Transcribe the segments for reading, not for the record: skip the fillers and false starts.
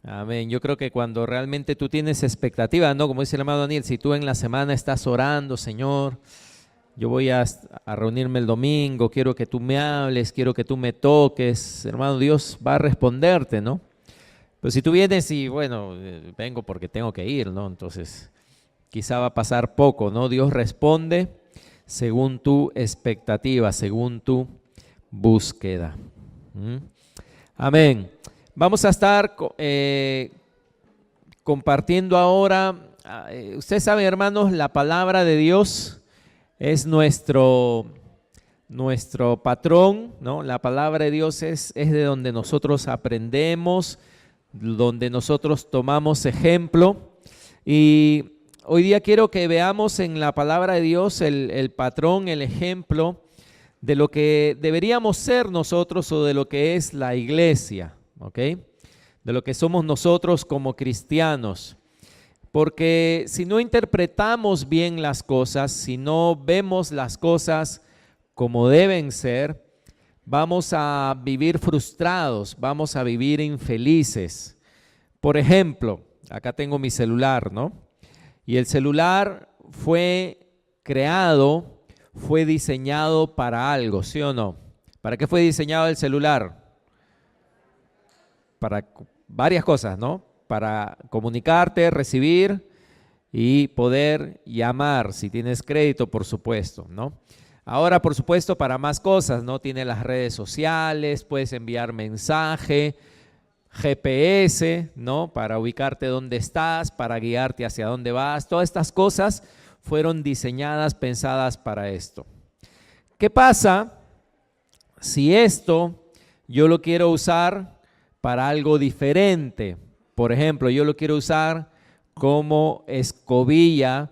Amén. Yo creo que cuando realmente tú tienes expectativa, ¿no? Como dice el hermano Daniel, si tú en la semana estás orando, Señor, yo voy a reunirme el domingo, quiero que tú me hables, quiero que tú me toques, hermano, Dios va a responderte, ¿no? Pero si tú vienes y, bueno, vengo porque tengo que ir, ¿no? Entonces, quizá va a pasar poco, ¿no? Dios responde según tu expectativa, según tu búsqueda. ¿Mm? Amén. Vamos a estar compartiendo ahora. Ustedes saben, hermanos, la palabra de Dios es nuestro patrón, ¿no? La palabra de Dios es de donde nosotros aprendemos, donde nosotros tomamos ejemplo. Y hoy día quiero que veamos en la palabra de Dios el patrón, el ejemplo de lo que deberíamos ser nosotros o de lo que es la iglesia, ¿ok? De lo que somos nosotros como cristianos. Porque si no interpretamos bien las cosas, si no vemos las cosas como deben ser, vamos a vivir frustrados, vamos a vivir infelices. Por ejemplo, acá tengo mi celular, ¿no? Y el celular fue creado, fue diseñado para algo, ¿sí o no? ¿Para qué fue diseñado el celular? Para varias cosas, ¿no? Para comunicarte, recibir y poder llamar, si tienes crédito, por supuesto, ¿no? Ahora, por supuesto, para más cosas, ¿no? Tiene las redes sociales, puedes enviar mensaje, GPS, ¿no? Para ubicarte dónde estás, para guiarte hacia dónde vas. Todas estas cosas fueron diseñadas, pensadas para esto. ¿Qué pasa si esto yo lo quiero usar para algo diferente? Por ejemplo, yo lo quiero usar como escobilla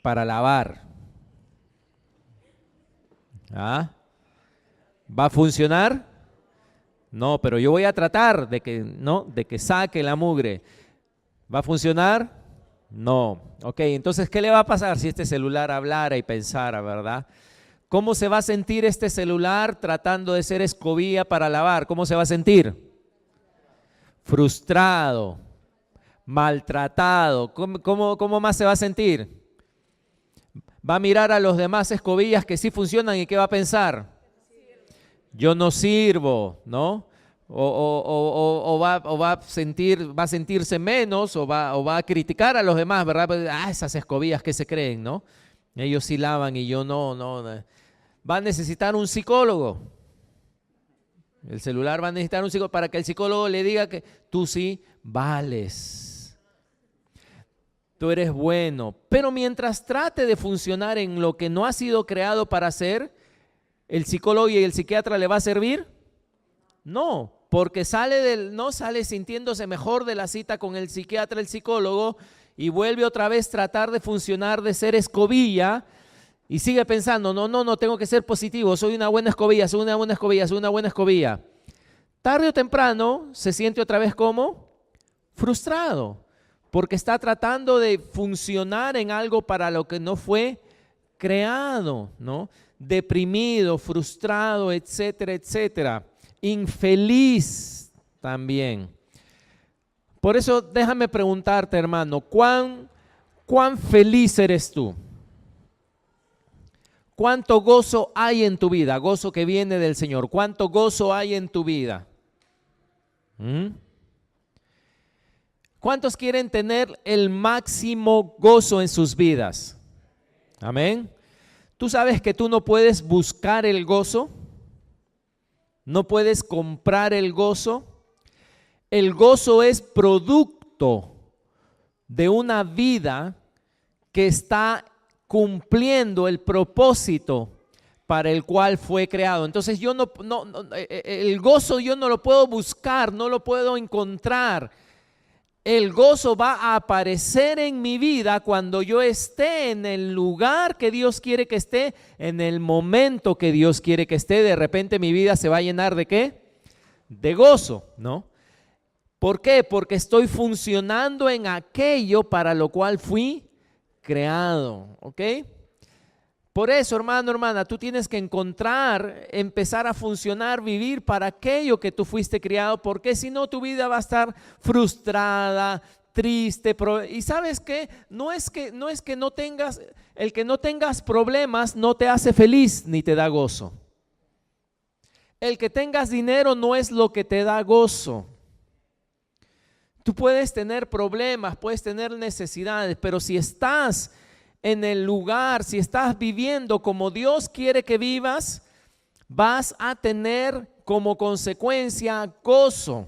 para lavar. ¿Ah? ¿Va a funcionar? No, pero yo voy a tratar de que saque la mugre. ¿Va a funcionar? No. Ok, entonces, ¿qué le va a pasar si este celular hablara y pensara, verdad? ¿Cómo se va a sentir este celular tratando de ser escobilla para lavar? ¿Cómo se va a sentir? Frustrado, maltratado. ¿Cómo más se va a sentir? Va a mirar a los demás escobillas que sí funcionan y ¿qué va a pensar? Yo no sirvo, ¿no? O va a sentirse menos o va a criticar a los demás, ¿verdad? Esas escobillas que se creen, ¿no? Ellos sí lavan y yo no. Va a necesitar un psicólogo. El celular va a necesitar un psicólogo para que el psicólogo le diga que tú sí vales. Tú eres bueno. Pero mientras trate de funcionar en lo que no ha sido creado para hacer, ¿el psicólogo y el psiquiatra le va a servir? No, porque no sale sintiéndose mejor de la cita con el psiquiatra, el psicólogo, y vuelve otra vez a tratar de funcionar, de ser escobilla, y sigue pensando, no, tengo que ser positivo, soy una buena escobilla, soy una buena escobilla, soy una buena escobilla. Tarde o temprano se siente otra vez como frustrado, porque está tratando de funcionar en algo para lo que no fue creado, ¿no? Deprimido, frustrado, etcétera, etcétera. Infeliz también. Por eso déjame preguntarte, hermano, ¿cuán feliz eres tú? ¿Cuánto gozo hay en tu vida? Gozo que viene del Señor. ¿Cuánto gozo hay en tu vida? ¿Cuántos quieren tener el máximo gozo en sus vidas? Amén. ¿Tú sabes que tú no puedes buscar el gozo? ¿No puedes comprar el gozo? El gozo es producto de una vida que está cumpliendo el propósito para el cual fue creado. Entonces el gozo yo no lo puedo buscar, no lo puedo encontrar. El gozo va a aparecer en mi vida cuando yo esté en el lugar que Dios quiere que esté, en el momento que Dios quiere que esté. De repente mi vida se va a llenar ¿de qué? De gozo, ¿no? ¿Por qué? Porque estoy funcionando en aquello para lo cual fui creado, ¿ok? Por eso, hermano, hermana, tú tienes que encontrar, empezar a funcionar, vivir para aquello que tú fuiste criado, porque si no tu vida va a estar frustrada, triste. Y ¿sabes qué? No es que no tengas, el que no tengas problemas no te hace feliz ni te da gozo. El que tengas dinero no es lo que te da gozo. Tú puedes tener problemas, puedes tener necesidades, pero si estás en el lugar, si estás viviendo como Dios quiere que vivas, vas a tener como consecuencia gozo,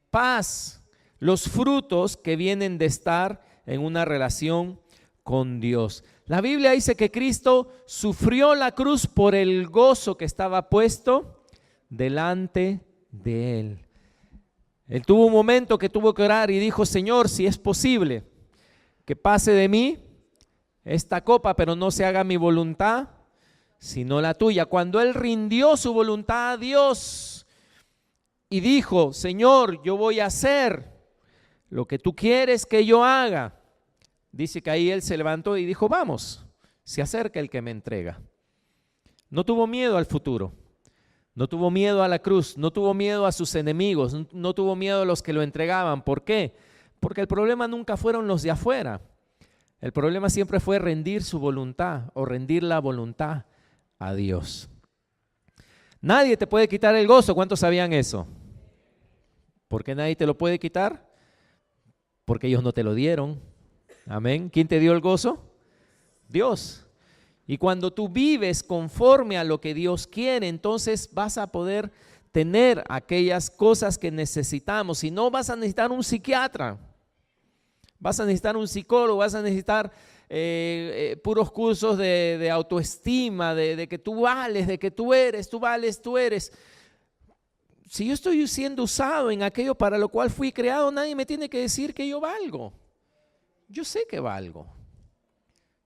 paz, los frutos que vienen de estar en una relación con Dios. La Biblia dice que Cristo sufrió la cruz por el gozo que estaba puesto delante de Él. Él tuvo un momento que tuvo que orar y dijo: Señor, si es posible que pase de mí esta copa, pero no se haga mi voluntad, sino la tuya. Cuando Él rindió su voluntad a Dios y dijo: Señor, yo voy a hacer lo que tú quieres que yo haga, dice que ahí Él se levantó y dijo: vamos, se acerca el que me entrega. No tuvo miedo al futuro, no tuvo miedo a la cruz, no tuvo miedo a sus enemigos, no tuvo miedo a los que lo entregaban. ¿Por qué? Porque el problema nunca fueron los de afuera. El problema siempre fue rendir su voluntad o rendir la voluntad a Dios. Nadie te puede quitar el gozo. ¿Cuántos sabían eso? ¿Por qué nadie te lo puede quitar? Porque ellos no te lo dieron. Amén. ¿Quién te dio el gozo? Dios. Y cuando tú vives conforme a lo que Dios quiere, entonces vas a poder tener aquellas cosas que necesitamos. Si no, vas a necesitar un psiquiatra. Vas a necesitar un psicólogo, vas a necesitar puros cursos de autoestima, de que tú vales, de que tú eres, tú vales, tú eres. Si yo estoy siendo usado en aquello para lo cual fui creado, nadie me tiene que decir que yo valgo. Yo sé que valgo.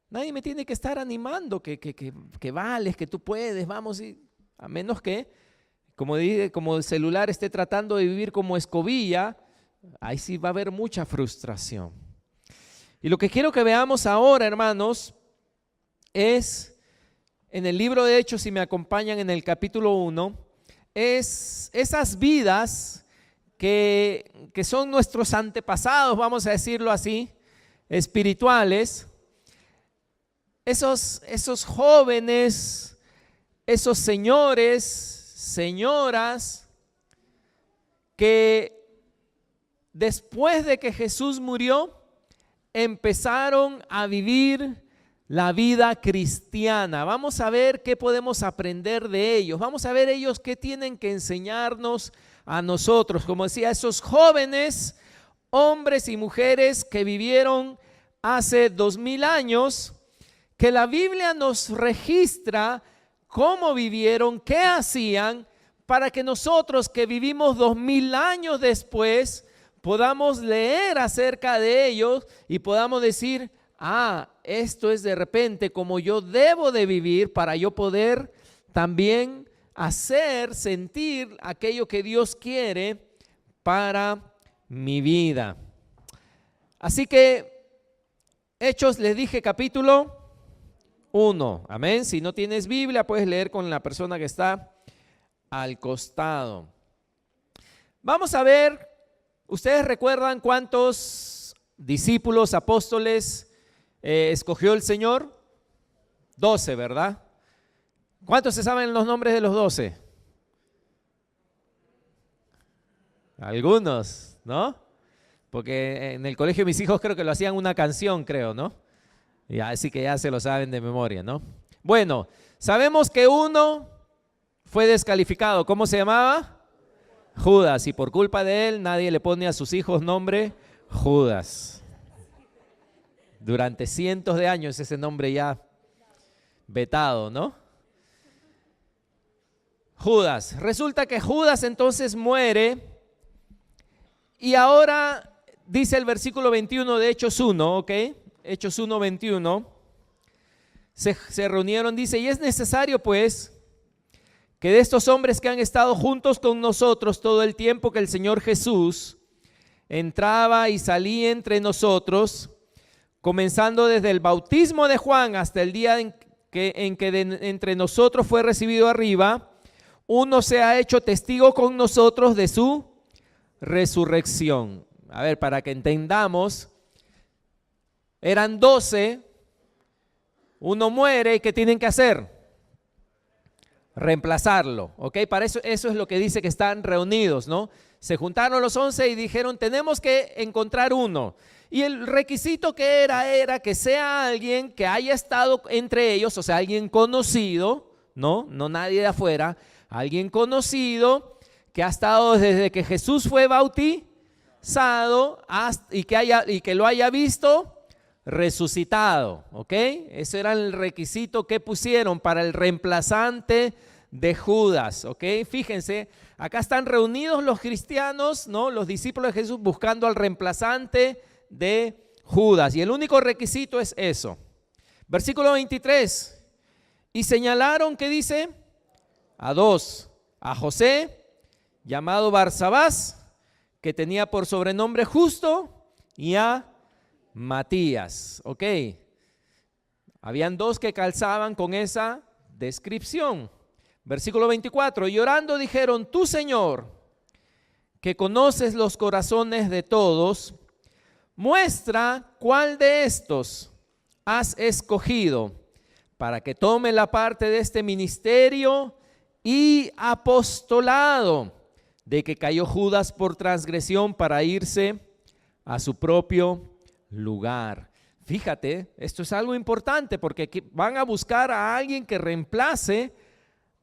Nadie me tiene que estar animando que vales, que tú puedes, vamos, a menos que, como dije, como el celular esté tratando de vivir como escobilla, ahí sí va a haber mucha frustración. Y lo que quiero que veamos ahora, hermanos, es en el libro de Hechos, si me acompañan en el capítulo 1, es esas vidas que son nuestros antepasados, vamos a decirlo así, espirituales, esos jóvenes, esos señores, señoras, que después de que Jesús murió, empezaron a vivir la vida cristiana. Vamos a ver qué podemos aprender de ellos. Vamos a ver ellos qué tienen que enseñarnos a nosotros. Como decía, esos jóvenes, hombres y mujeres que vivieron hace 2000 años, que la Biblia nos registra cómo vivieron, qué hacían, para que nosotros que vivimos 2000 años después podamos leer acerca de ellos y podamos decir: esto es de repente como yo debo de vivir para yo poder también hacer, sentir aquello que Dios quiere para mi vida. Así que Hechos, les dije, capítulo 1, amén. Si no tienes Biblia, puedes leer con la persona que está al costado. Vamos a ver, ¿ustedes recuerdan cuántos discípulos, apóstoles escogió el Señor? 12, ¿verdad? ¿Cuántos se saben los nombres de los 12? Algunos, ¿no? Porque en el colegio de mis hijos creo que lo hacían una canción, creo, ¿no? Así que ya se lo saben de memoria, ¿no? Bueno, sabemos que uno fue descalificado. ¿Cómo se llamaba? Judas. Y por culpa de él nadie le pone a sus hijos nombre Judas. Durante cientos de años ese nombre ya vetado, ¿no? Judas. Resulta que Judas entonces muere y ahora dice el versículo 21 de Hechos 1, ¿ok? Hechos 1, 21. Se reunieron, dice: y es necesario pues que de estos hombres que han estado juntos con nosotros todo el tiempo que el Señor Jesús entraba y salía entre nosotros, comenzando desde el bautismo de Juan hasta el día entre nosotros fue recibido arriba, uno se ha hecho testigo con nosotros de su resurrección. A ver, para que entendamos, eran 12, uno muere, ¿y qué tienen que hacer? Reemplazarlo, ¿ok? Para eso es lo que dice que están reunidos, ¿no? Se juntaron los 11 y dijeron, tenemos que encontrar uno. Y el requisito que era que sea alguien que haya estado entre ellos, o sea, alguien conocido, ¿no? No nadie de afuera, alguien conocido que ha estado desde que Jesús fue bautizado y que lo haya visto resucitado, ¿ok? Ese era el requisito que pusieron para el reemplazante de Judas, ¿ok? Fíjense, acá están reunidos los cristianos, ¿no? Los discípulos de Jesús buscando al reemplazante de Judas, y el único requisito es eso. Versículo 23, y señalaron, ¿qué dice? A 2, a José, llamado Barsabás, que tenía por sobrenombre Justo, y a Matías, ¿ok? Habían 2 que calzaban con esa descripción. Versículo 24, y orando dijeron, tú, Señor, que conoces los corazones de todos, muestra cuál de estos has escogido para que tome la parte de este ministerio y apostolado de que cayó Judas por transgresión para irse a su propio lugar. Fíjate, esto es algo importante porque van a buscar a alguien que reemplace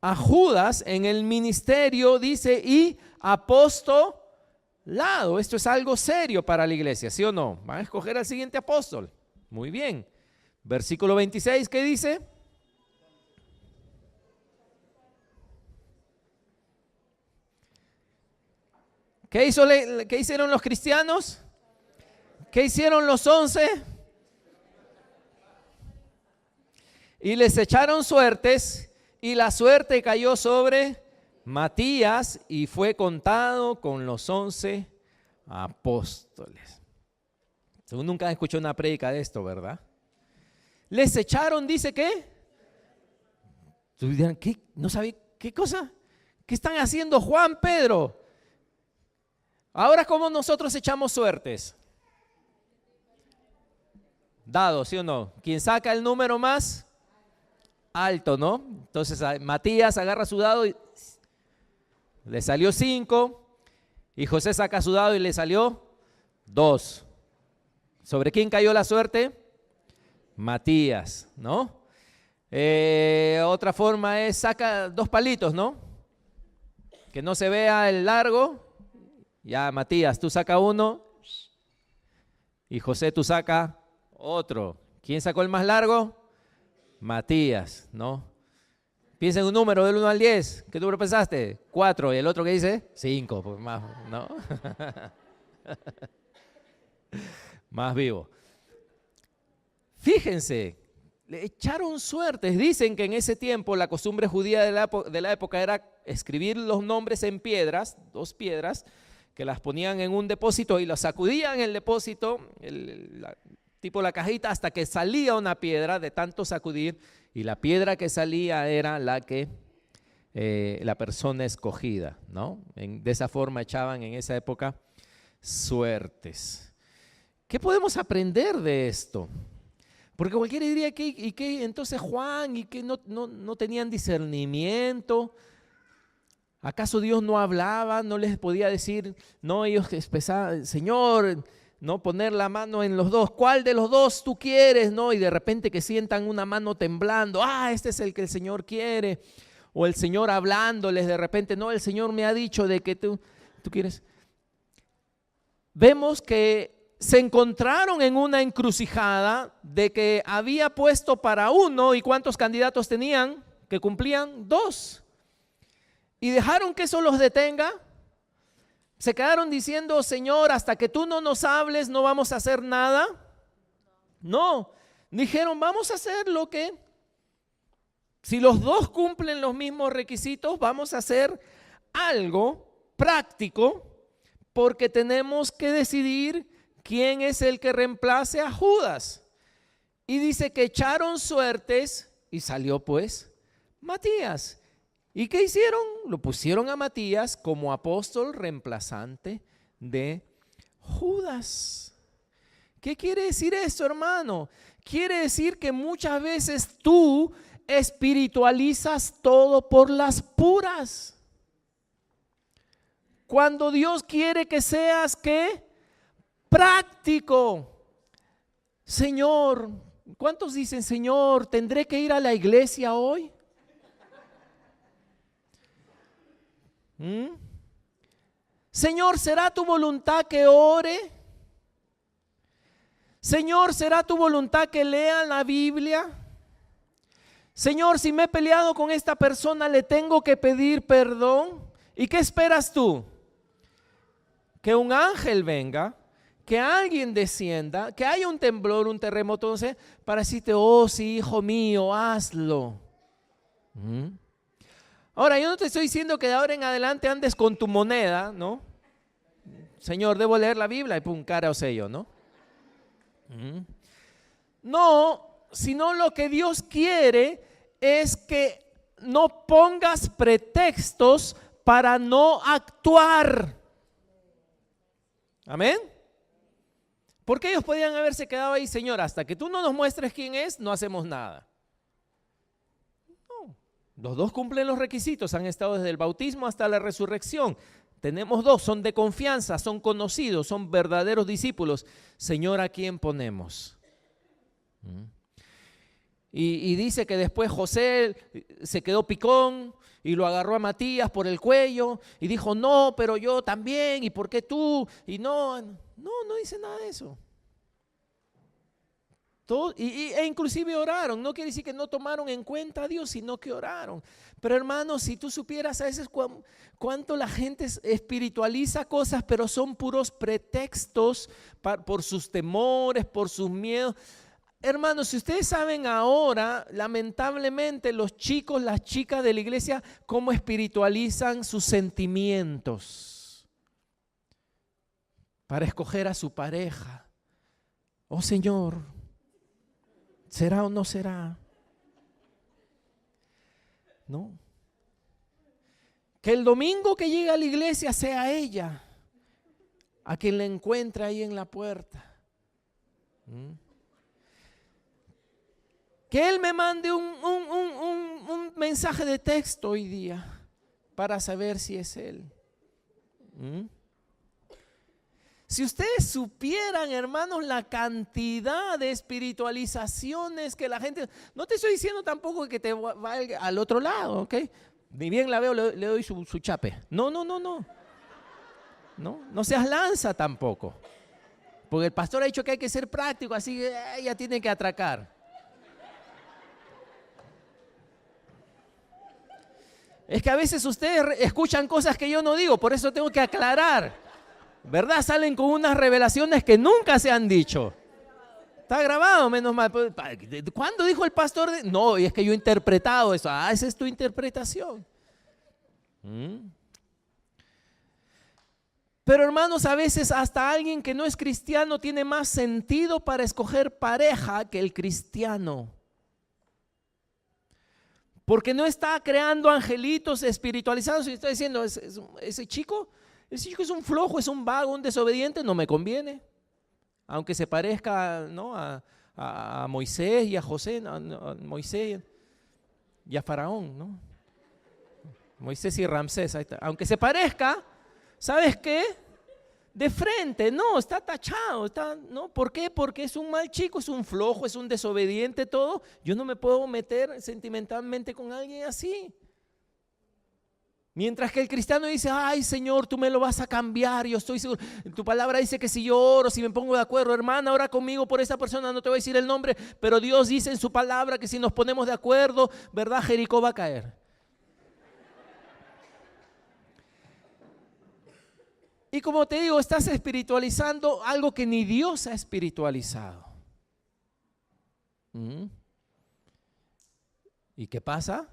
a Judas en el ministerio, dice, y apostolado. Esto es algo serio para la iglesia, ¿sí o no? Van a escoger al siguiente apóstol. Muy bien. Versículo 26, ¿qué dice? ¿Qué hicieron los cristianos? ¿Qué hicieron los 11? Y les echaron suertes, y la suerte cayó sobre Matías y fue contado con los 11 apóstoles. Tú nunca has escuchado una prédica de esto, ¿verdad? Les echaron, dice que. Tú dirán, ¿qué? ¿No sabe qué cosa? ¿Qué están haciendo Juan, Pedro? Ahora, ¿cómo nosotros echamos suertes? Dados, ¿sí o no? ¿Quién saca el número más alto, no? Entonces Matías agarra su dado y le salió 5, y José saca su dado y le salió 2. ¿Sobre quién cayó la suerte? Matías, ¿no? Otra forma es saca 2 palitos, ¿no? Que no se vea el largo. Ya, Matías, tú saca uno y José, tú saca otro. ¿Quién sacó el más largo? Matías, ¿no? Piensa en un número del 1 al 10. ¿Qué número pensaste? 4. ¿Y el otro qué dice? 5. Pues más, ¿no? Más vivo. Fíjense, le echaron suertes. Dicen que en ese tiempo la costumbre judía de la época era escribir los nombres en piedras, 2 piedras, que las ponían en un depósito y las sacudían en el depósito, tipo la cajita, hasta que salía una piedra de tanto sacudir, y la piedra que salía era la que la persona escogida, ¿no? De esa forma echaban en esa época suertes. ¿Qué podemos aprender de esto? Porque cualquiera diría que entonces Juan y que no tenían discernimiento. ¿Acaso Dios no hablaba? ¿No les podía decir? No, ellos pensaban, Señor, no poner la mano en los 2. ¿Cuál de los 2 tú quieres? ¿No? Y de repente que sientan una mano temblando. Este es el que el Señor quiere. O el Señor hablándoles de repente. No, el Señor me ha dicho de que tú quieres. Vemos que se encontraron en una encrucijada de que había puesto para uno, ¿y cuántos candidatos tenían que cumplían? 2. Y dejaron que eso los detenga. Se quedaron diciendo, Señor, hasta que tú no nos hables no vamos a hacer nada. No, dijeron, vamos a hacer lo que, si los 2 cumplen los mismos requisitos, vamos a hacer algo práctico, porque tenemos que decidir quién es el que reemplace a Judas. Y dice que echaron suertes y salió pues Matías. ¿Y qué hicieron? Lo pusieron a Matías como apóstol reemplazante de Judas. ¿Qué quiere decir esto, hermano? Quiere decir que muchas veces tú espiritualizas todo por las puras. Cuando Dios quiere que seas, ¿qué? Práctico. Señor, ¿cuántos dicen, Señor, tendré que ir a la iglesia hoy? Señor, ¿será tu voluntad que ore? Señor, ¿será tu voluntad que lea la Biblia? Señor, si me he peleado con esta persona, ¿le tengo que pedir perdón? ¿Y qué esperas tú? Que un ángel venga, que alguien descienda, que haya un temblor, un terremoto, no sé, para decirte, oh sí, hijo mío, hazlo. Ahora, yo no te estoy diciendo que de ahora en adelante andes con tu moneda, ¿no? Señor, debo leer la Biblia y pum, cara o sello, ¿no? No, sino lo que Dios quiere es que no pongas pretextos para no actuar. Amén. Porque ellos podían haberse quedado ahí, Señor, hasta que tú no nos muestres quién es, no hacemos nada. No, los dos cumplen los requisitos, han estado desde el bautismo hasta la resurrección. Tenemos dos, son de confianza, son conocidos, son verdaderos discípulos. Señor, ¿a quién ponemos? Y dice que después José se quedó picón y lo agarró a Matías por el cuello y dijo, no, pero yo también, ¿y por qué tú? Y no dice nada de eso. E inclusive oraron, no quiere decir que no tomaron en cuenta a Dios, sino que oraron. Pero hermanos, si tú supieras a veces cuánto la gente espiritualiza cosas, pero son puros pretextos por sus temores, por sus miedos. Hermanos, si ustedes saben ahora, lamentablemente los chicos, las chicas de la iglesia, cómo espiritualizan sus sentimientos para escoger a su pareja. Oh Señor, ¿será o no será? No. Que el domingo que llegue a la iglesia sea ella a quien la encuentre ahí en la puerta. Que él me mande un mensaje de texto hoy día para saber si es él. Si ustedes supieran, hermanos, la cantidad de espiritualizaciones que la gente... No te estoy diciendo tampoco que te vaya al otro lado, ¿ok? Ni bien la veo, le doy su chape. No. No seas lanza tampoco. Porque el pastor ha dicho que hay que ser práctico, así que ella tiene que atracar. Es que a veces ustedes escuchan cosas que yo no digo, por eso tengo que aclarar. ¿Verdad? Salen con unas revelaciones que nunca se han dicho. Está grabado, menos mal. ¿Cuándo dijo el pastor? No, y es que yo he interpretado eso. Ah, esa es tu interpretación. Pero hermanos, a veces hasta alguien que no es cristiano tiene más sentido para escoger pareja que el cristiano. Porque no está creando angelitos espiritualizados y está diciendo, ese chico es un flojo, es un vago, un desobediente, no me conviene. Aunque se parezca, ¿no?, a Moisés y a José, a Moisés y a Faraón, ¿no? Moisés y Ramsés, ahí está. Aunque se parezca, ¿sabes qué? De frente, no, está tachado, ¿no? ¿Por qué? Porque es un mal chico, es un flojo, es un desobediente, todo. Yo no me puedo meter sentimentalmente con alguien así. Mientras que el cristiano dice, ay Señor, tú me lo vas a cambiar, yo estoy seguro. Tu palabra dice que si yo oro, si me pongo de acuerdo, hermana, ora conmigo por esa persona, no te voy a decir el nombre, pero Dios dice en su palabra que si nos ponemos de acuerdo, ¿verdad? Jericó va a caer. Y como te digo, estás espiritualizando algo que ni Dios ha espiritualizado. ¿Y qué pasa?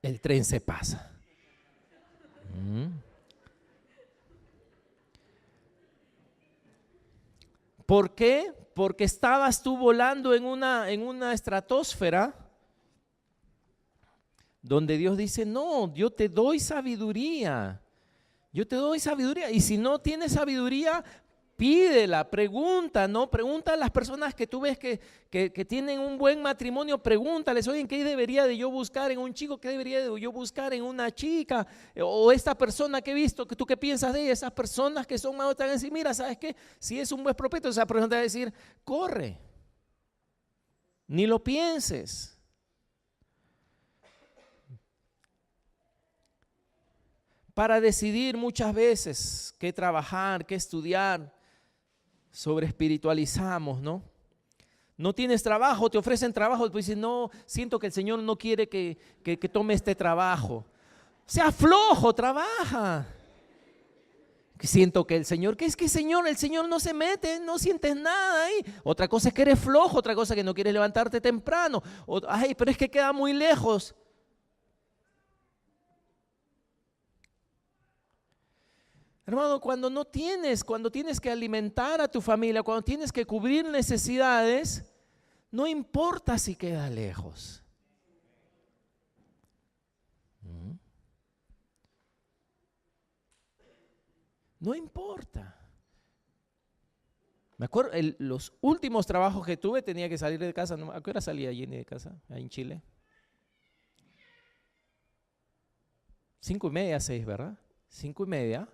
El tren se pasa. ¿Por qué? Porque estabas tú volando en una estratosfera donde Dios dice, no, yo te doy sabiduría. Yo te doy sabiduría. Y si no tienes sabiduría, pídela, pregunta, ¿no? Pregunta a las personas que tú ves que tienen un buen matrimonio, pregúntales, oye, ¿qué debería de yo buscar en un chico? ¿Qué debería de yo buscar en una chica? O esta persona que he visto, ¿tú qué piensas de ella? Esas personas que son más, te van a decir, mira, ¿sabes qué? Si es un buen prospecto, esa persona te va a decir, corre, ni lo pienses. Para decidir muchas veces qué trabajar, qué estudiar, sobre espiritualizamos, ¿no? No tienes trabajo, te ofrecen trabajo, después dices, no, siento que el Señor no quiere que tome este trabajo. Sea flojo, trabaja. Siento que el Señor, ¿qué es que Señor? El Señor no se mete, no sientes nada ahí. Otra cosa es que eres flojo, otra cosa es que no quieres levantarte temprano. Ay, pero es que queda muy lejos. Hermano, cuando tienes que alimentar a tu familia, cuando tienes que cubrir necesidades, no importa si queda lejos. No importa. Me acuerdo, los últimos trabajos que tuve tenía que salir de casa. ¿A qué hora salía Jenny de casa, ahí en Chile? 5:30, 6, ¿verdad? 5:30.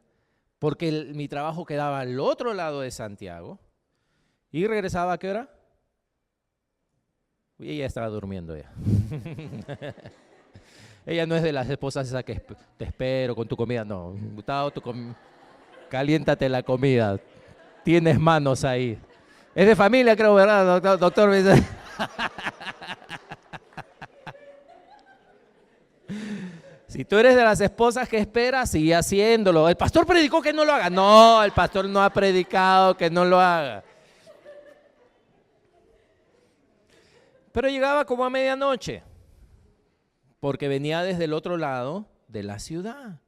Porque mi trabajo quedaba al otro lado de Santiago. ¿Y regresaba a qué hora? Y ella estaba durmiendo ya. Ella no es de las esposas esas que te espero con tu comida. No, Gustavo, caliéntate la comida. Tienes manos ahí. Es de familia, creo, ¿verdad, doctor? Si tú eres de las esposas que esperas, sigue haciéndolo. El pastor predicó que no lo haga. No, el pastor no ha predicado que no lo haga. Pero llegaba como a medianoche, porque venía desde el otro lado de la ciudad.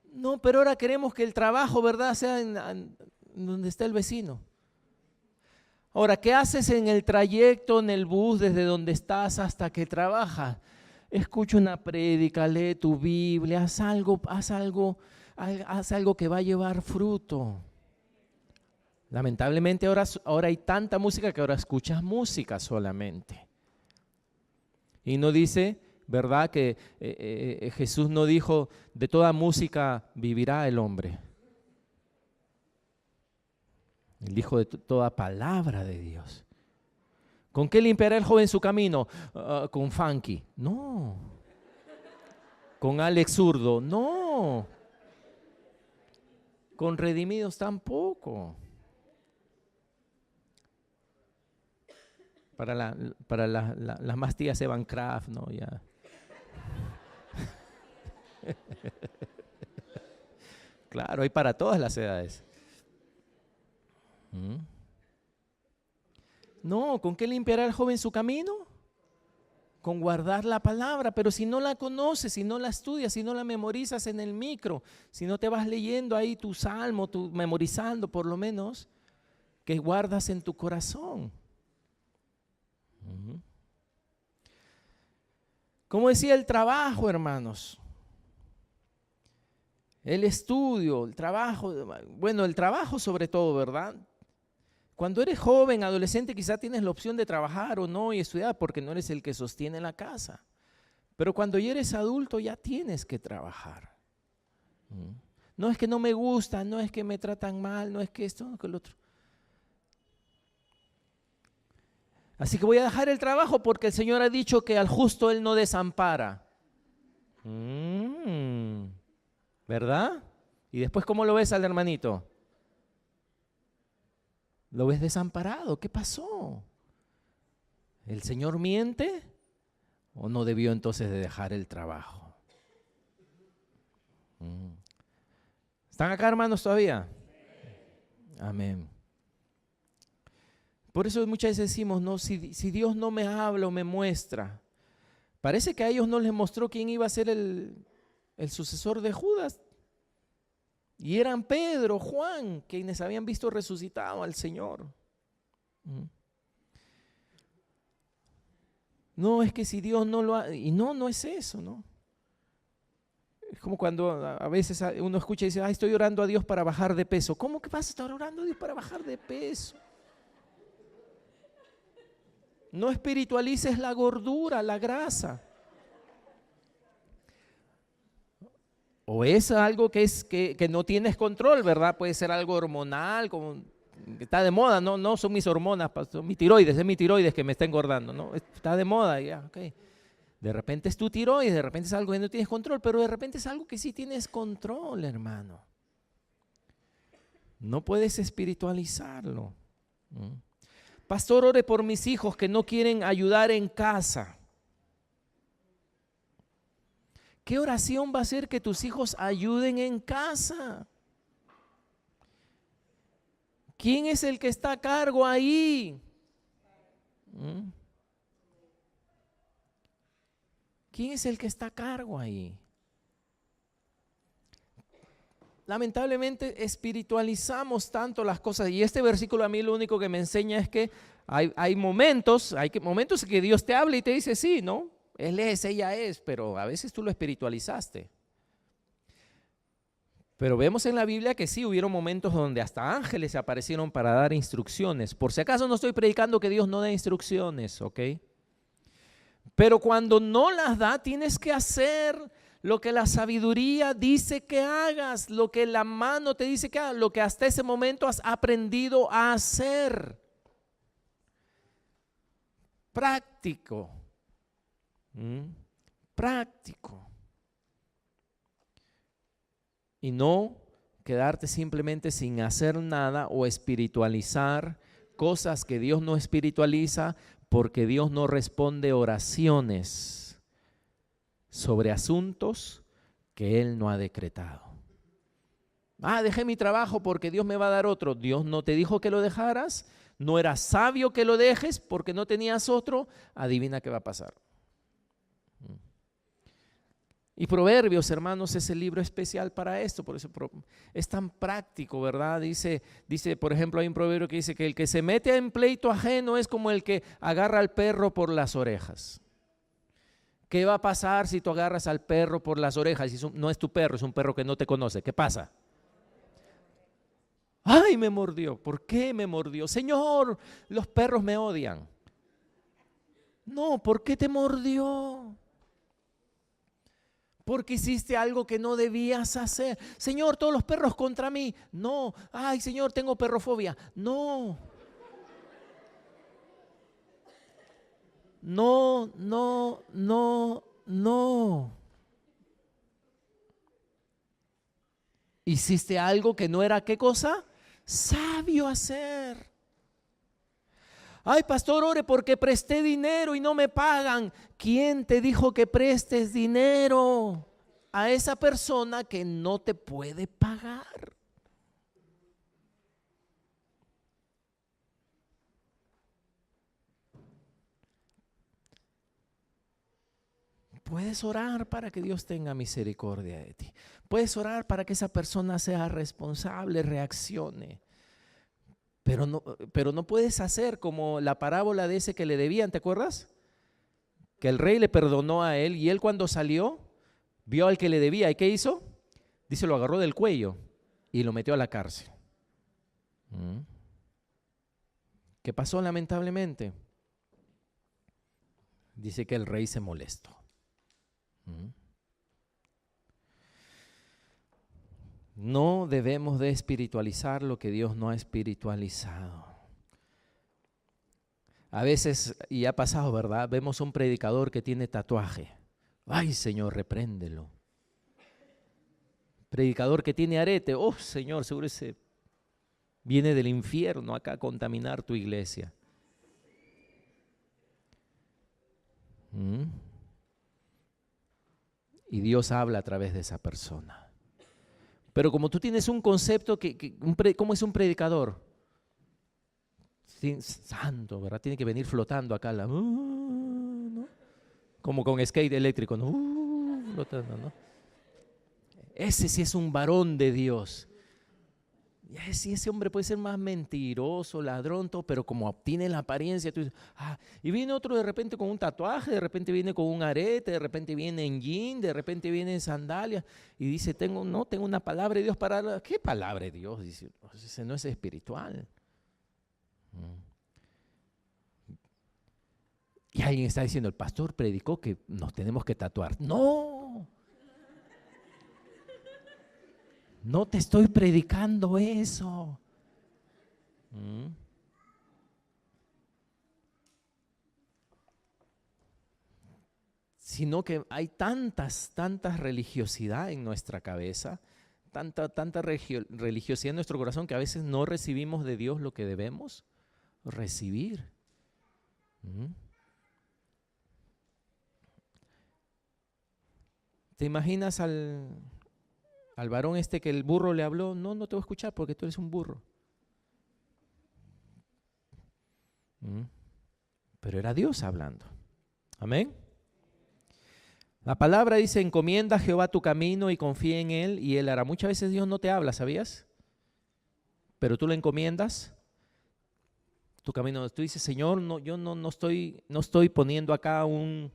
No, pero ahora queremos que el trabajo, ¿verdad?, sea en donde está el vecino. Ahora, ¿qué haces en el trayecto, en el bus, desde donde estás hasta que trabajas? Escucha una prédica, lee tu Biblia, haz algo que va a llevar fruto. Lamentablemente ahora hay tanta música que ahora escuchas música solamente. Y no dice, ¿verdad?, que Jesús no dijo, de toda música vivirá el hombre. Él dijo de toda palabra de Dios. ¿Con qué limpiará el joven su camino? Con funky. No. Con Alex Zurdo. No. Con redimidos tampoco. Para las más tías Evan Kraft, ¿no? Ya. Claro, hay para todas las edades. No, ¿con qué limpiará el joven su camino? Con guardar la palabra, pero si no la conoces, si no la estudias, si no la memorizas en el micro, si no te vas leyendo ahí tu salmo, memorizando por lo menos, que guardas en tu corazón. Como decía, el trabajo, hermanos. El estudio, el trabajo, bueno, el trabajo sobre todo, ¿verdad? Cuando eres joven, adolescente, quizá tienes la opción de trabajar o no y estudiar porque no eres el que sostiene la casa. Pero cuando ya eres adulto ya tienes que trabajar. No es que no me gusta, no es que me tratan mal, no es que esto, no es que lo otro. Así que voy a dejar el trabajo porque el Señor ha dicho que al justo Él no desampara. ¿Verdad? Y después, ¿cómo lo ves al hermanito? ¿Lo ves desamparado? ¿Qué pasó? ¿El Señor miente? ¿O no debió entonces de dejar el trabajo? ¿Están acá, hermanos, todavía? Amén. Por eso muchas veces decimos, no, si Dios no me habla o me muestra. Parece que a ellos no les mostró quién iba a ser el sucesor de Judas. Y eran Pedro, Juan, quienes habían visto resucitado al Señor. No, es que si Dios no lo ha... Y no es eso, ¿no? Es como cuando a veces uno escucha y dice, ay, estoy orando a Dios para bajar de peso. ¿Cómo que vas a estar orando a Dios para bajar de peso? No espiritualices la gordura, la grasa. O es algo que no tienes control, ¿verdad? Puede ser algo hormonal, como que está de moda, no son mis hormonas, son mi tiroides, es mi tiroides que me está engordando, ¿no? Está de moda, ya, ok. De repente es tu tiroides, de repente es algo que no tienes control, pero de repente es algo que sí tienes control, hermano. No puedes espiritualizarlo. Pastor, ore por mis hijos que no quieren ayudar en casa. ¿Qué oración va a hacer que tus hijos ayuden en casa? ¿Quién es el que está a cargo ahí? ¿Quién es el que está a cargo ahí? Lamentablemente espiritualizamos tanto las cosas y este versículo a mí lo único que me enseña es que hay momentos que Dios te habla y te dice sí, ¿no? Él es, ella es, pero a veces tú lo espiritualizaste. Pero vemos en la Biblia que sí, hubieron momentos donde hasta ángeles se aparecieron para dar instrucciones. Por si acaso no estoy predicando que Dios no dé instrucciones, ¿ok? Pero cuando no las da, tienes que hacer lo que la sabiduría dice que hagas, lo que la mano te dice que hagas, lo que hasta ese momento has aprendido a hacer. Práctico. Práctico. Y no quedarte simplemente sin hacer nada o espiritualizar cosas que Dios no espiritualiza, porque Dios no responde oraciones sobre asuntos que Él no ha decretado. Dejé mi trabajo porque Dios me va a dar otro. Dios no te dijo que lo dejaras, no era sabio que lo dejes porque no tenías otro. Adivina qué va a pasar. Y Proverbios, hermanos, es el libro especial para esto, por eso es tan práctico, ¿verdad? Dice, por ejemplo, hay un proverbio que dice que el que se mete en pleito ajeno es como el que agarra al perro por las orejas. ¿Qué va a pasar si tú agarras al perro por las orejas? Si no es tu perro, es un perro que no te conoce. ¿Qué pasa? ¡Ay, me mordió! ¿Por qué me mordió? Señor, los perros me odian. No, ¿por qué te mordió? Porque hiciste algo que no debías hacer. Señor, todos los perros contra mí. No. Ay, Señor, tengo perrofobia. No. No. Hiciste algo que no era, ¿qué cosa? Sabio hacer. Ay, pastor, ore porque presté dinero y no me pagan. ¿Quién te dijo que prestes dinero a esa persona que no te puede pagar? Puedes orar para que Dios tenga misericordia de ti. Puedes orar para que esa persona sea responsable, reaccione. Pero no puedes hacer como la parábola de ese que le debían, ¿te acuerdas? Que el rey le perdonó a él y él cuando salió vio al que le debía. ¿Y qué hizo? Dice, lo agarró del cuello y lo metió a la cárcel. ¿Qué pasó lamentablemente? Dice que el rey se molestó. No debemos de espiritualizar lo que Dios no ha espiritualizado. A veces, y ha pasado, ¿verdad? Vemos a un predicador que tiene tatuaje. Ay, Señor, repréndelo. Predicador que tiene arete. Oh, Señor, seguro ese viene del infierno acá a contaminar tu iglesia. Y Dios habla a través de esa persona. Pero como tú tienes un concepto, ¿cómo es un predicador? Santo, ¿verdad? Tiene que venir flotando acá, ¿no? Como con skate eléctrico, ¿no? Flotando, ¿no? Ese sí es un varón de Dios. Sí, ese hombre puede ser más mentiroso, ladrón, todo, pero como obtiene la apariencia, tú dices, y viene otro de repente con un tatuaje, de repente viene con un arete, de repente viene en jean, de repente viene en sandalias y dice, tengo una palabra de Dios para... ¿Qué palabra de Dios? Dice, ese no es espiritual. Y alguien está diciendo, el pastor predicó que nos tenemos que tatuar. ¡No! No te estoy predicando eso. Sino que hay tanta religiosidad en nuestra cabeza, tanta religiosidad en nuestro corazón que a veces no recibimos de Dios lo que debemos recibir. ¿Te imaginas al varón que el burro le habló? No te voy a escuchar porque tú eres un burro. Pero era Dios hablando. Amén. La palabra dice, encomienda a Jehová tu camino y confía en Él y Él hará. Muchas veces Dios no te habla, ¿sabías? Pero tú le encomiendas tu camino. Tú dices, Señor, yo no estoy poniendo acá un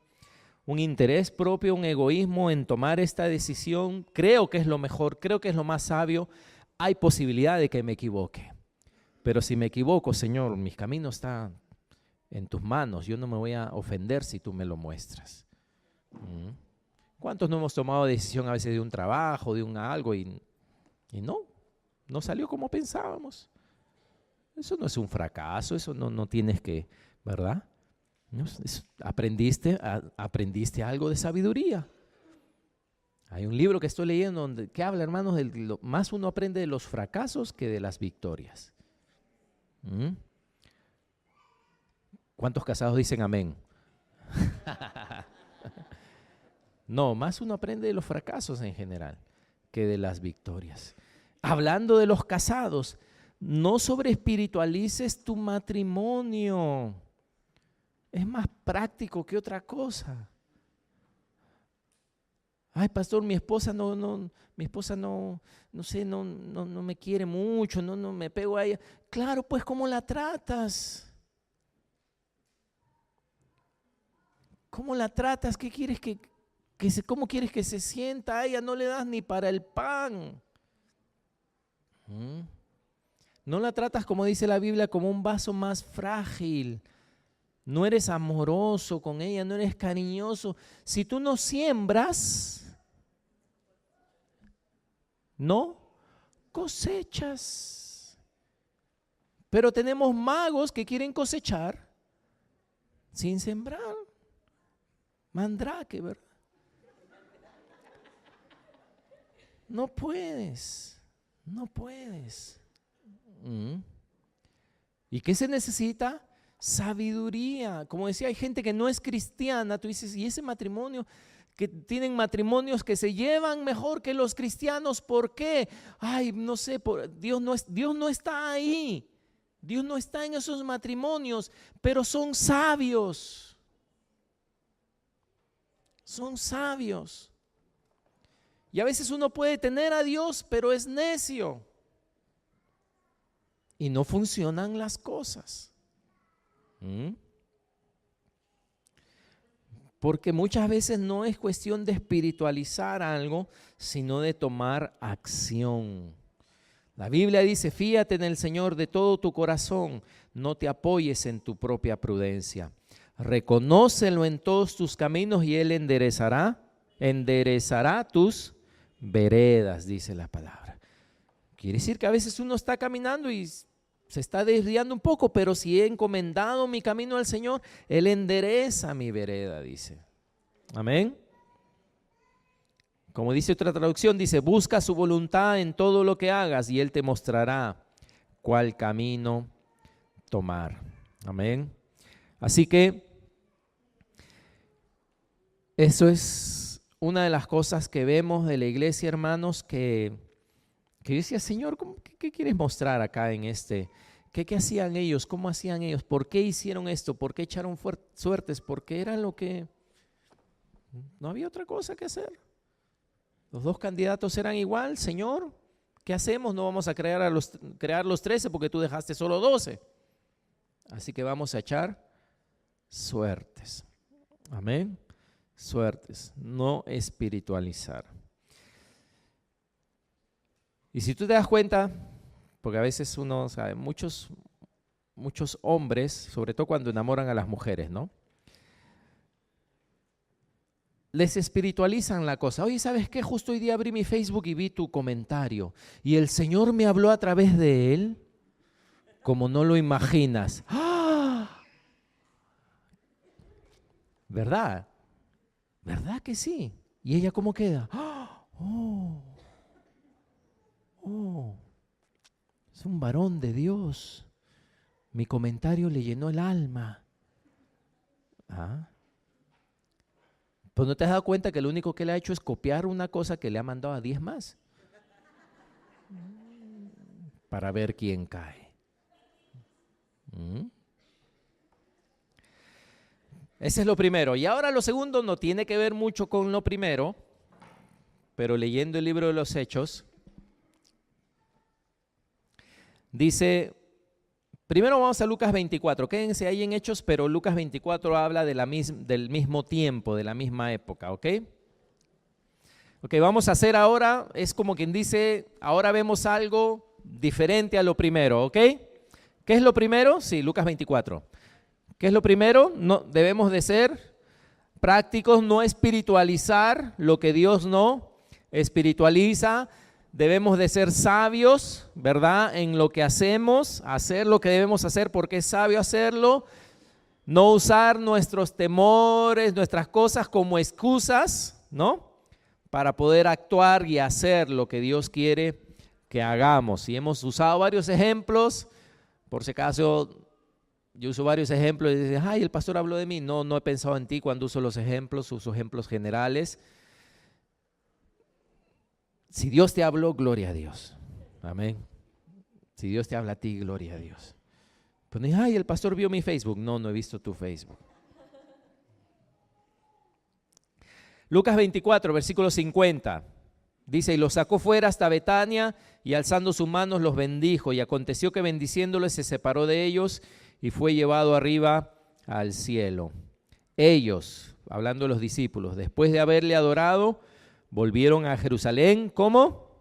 interés propio, un egoísmo en tomar esta decisión. Creo que es lo mejor, creo que es lo más sabio. Hay posibilidad de que me equivoque. Pero si me equivoco, Señor, mis caminos están en tus manos. Yo no me voy a ofender si tú me lo muestras. ¿Cuántos no hemos tomado decisión a veces de un trabajo, de un algo y no salió como pensábamos? Eso no es un fracaso, eso no tienes que, ¿verdad? Aprendiste algo de sabiduría. Hay un libro que estoy leyendo que habla, hermanos, más uno aprende de los fracasos que de las victorias. ¿Cuántos casados dicen amén? No, más uno aprende de los fracasos en general que de las victorias. Hablando de los casados, no sobreespiritualices tu matrimonio. Es más práctico que otra cosa. Ay, pastor, mi esposa no me quiere mucho, no me pego a ella. Claro, pues, ¿cómo la tratas? ¿Cómo la tratas? ¿Qué quieres cómo quieres que se sienta? A ella no le das ni para el pan. No la tratas, como dice la Biblia, como un vaso más frágil. No eres amoroso con ella, no eres cariñoso. Si tú no siembras, no cosechas. Pero tenemos magos que quieren cosechar sin sembrar. Mandrake, ¿verdad? No puedes. ¿Y qué se necesita? Sabiduría. Como decía, hay gente que no es cristiana. Tú dices, ¿y ese matrimonio? Que tienen matrimonios que se llevan mejor que los cristianos. ¿Por qué? Ay, no sé, Dios no está ahí. Dios no está en esos matrimonios, pero son sabios. Son sabios. Y a veces uno puede tener a Dios, pero es necio. Y no funcionan las cosas. Porque muchas veces no es cuestión de espiritualizar algo, sino de tomar acción. La Biblia dice, fíate en el Señor de todo tu corazón, no te apoyes en tu propia prudencia. Reconócelo en todos tus caminos y Él enderezará tus veredas, dice la palabra. Quiere decir que a veces uno está caminando y se está desviando un poco, pero si he encomendado mi camino al Señor, Él endereza mi vereda, dice. Amén. Como dice otra traducción, dice, busca su voluntad en todo lo que hagas y Él te mostrará cuál camino tomar. Amén. Así que eso es una de las cosas que vemos de la iglesia, hermanos, que yo decía, Señor, ¿qué quieres mostrar acá en este? ¿Qué hacían ellos? ¿Cómo hacían ellos? ¿Por qué hicieron esto? ¿Por qué echaron suertes? Porque era lo que... No había otra cosa que hacer. Los dos candidatos eran igual, Señor, ¿qué hacemos? No vamos a crear los 13 porque tú dejaste solo 12. Así que vamos a echar suertes. Amén. Suertes, no espiritualizar. Y si tú te das cuenta, porque a veces uno sabe, muchos hombres, sobre todo cuando enamoran a las mujeres, ¿no? Les espiritualizan la cosa. Oye, ¿sabes qué? Justo hoy día abrí mi Facebook y vi tu comentario. Y el Señor me habló a través de él, como no lo imaginas. ¡Ah! ¿Verdad? ¿Verdad que sí? ¿Y ella cómo queda? ¡Oh! ¡Oh! Es un varón de Dios. Mi comentario le llenó el alma. ¿Ah? Pues no te has dado cuenta que lo único que le ha hecho es copiar una cosa que le ha mandado a 10 más. Para ver quién cae. Ese es lo primero. Y ahora lo segundo no tiene que ver mucho con lo primero, pero leyendo el libro de los Hechos, dice, primero vamos a Lucas 24, quédense ahí en Hechos, pero Lucas 24 habla de del mismo tiempo, de la misma época, ¿ok? Ok, vamos a hacer ahora, es como quien dice, ahora vemos algo diferente a lo primero, ¿ok? ¿Qué es lo primero? Sí, Lucas 24. ¿Qué es lo primero? No, debemos de ser prácticos, no espiritualizar lo que Dios no espiritualiza. Debemos de ser sabios, ¿verdad? En lo que hacemos, hacer lo que debemos hacer porque es sabio hacerlo. No usar nuestros temores, nuestras cosas como excusas, ¿no? Para poder actuar y hacer lo que Dios quiere que hagamos. Y hemos usado varios ejemplos, por si acaso yo uso varios ejemplos y dices, ay, el pastor habló de mí. No, no he pensado en ti cuando uso los ejemplos, uso ejemplos generales. Si Dios te habló, gloria a Dios. Amén. Si Dios te habla a ti, gloria a Dios. Pues no, ay, el pastor vio mi Facebook. No, no he visto tu Facebook. Lucas 24, versículo 50. Dice, y los sacó fuera hasta Betania y alzando sus manos los bendijo. Y aconteció que bendiciéndoles se separó de ellos y fue llevado arriba al cielo. Ellos, hablando de los discípulos, después de haberle adorado, volvieron a Jerusalén, ¿cómo?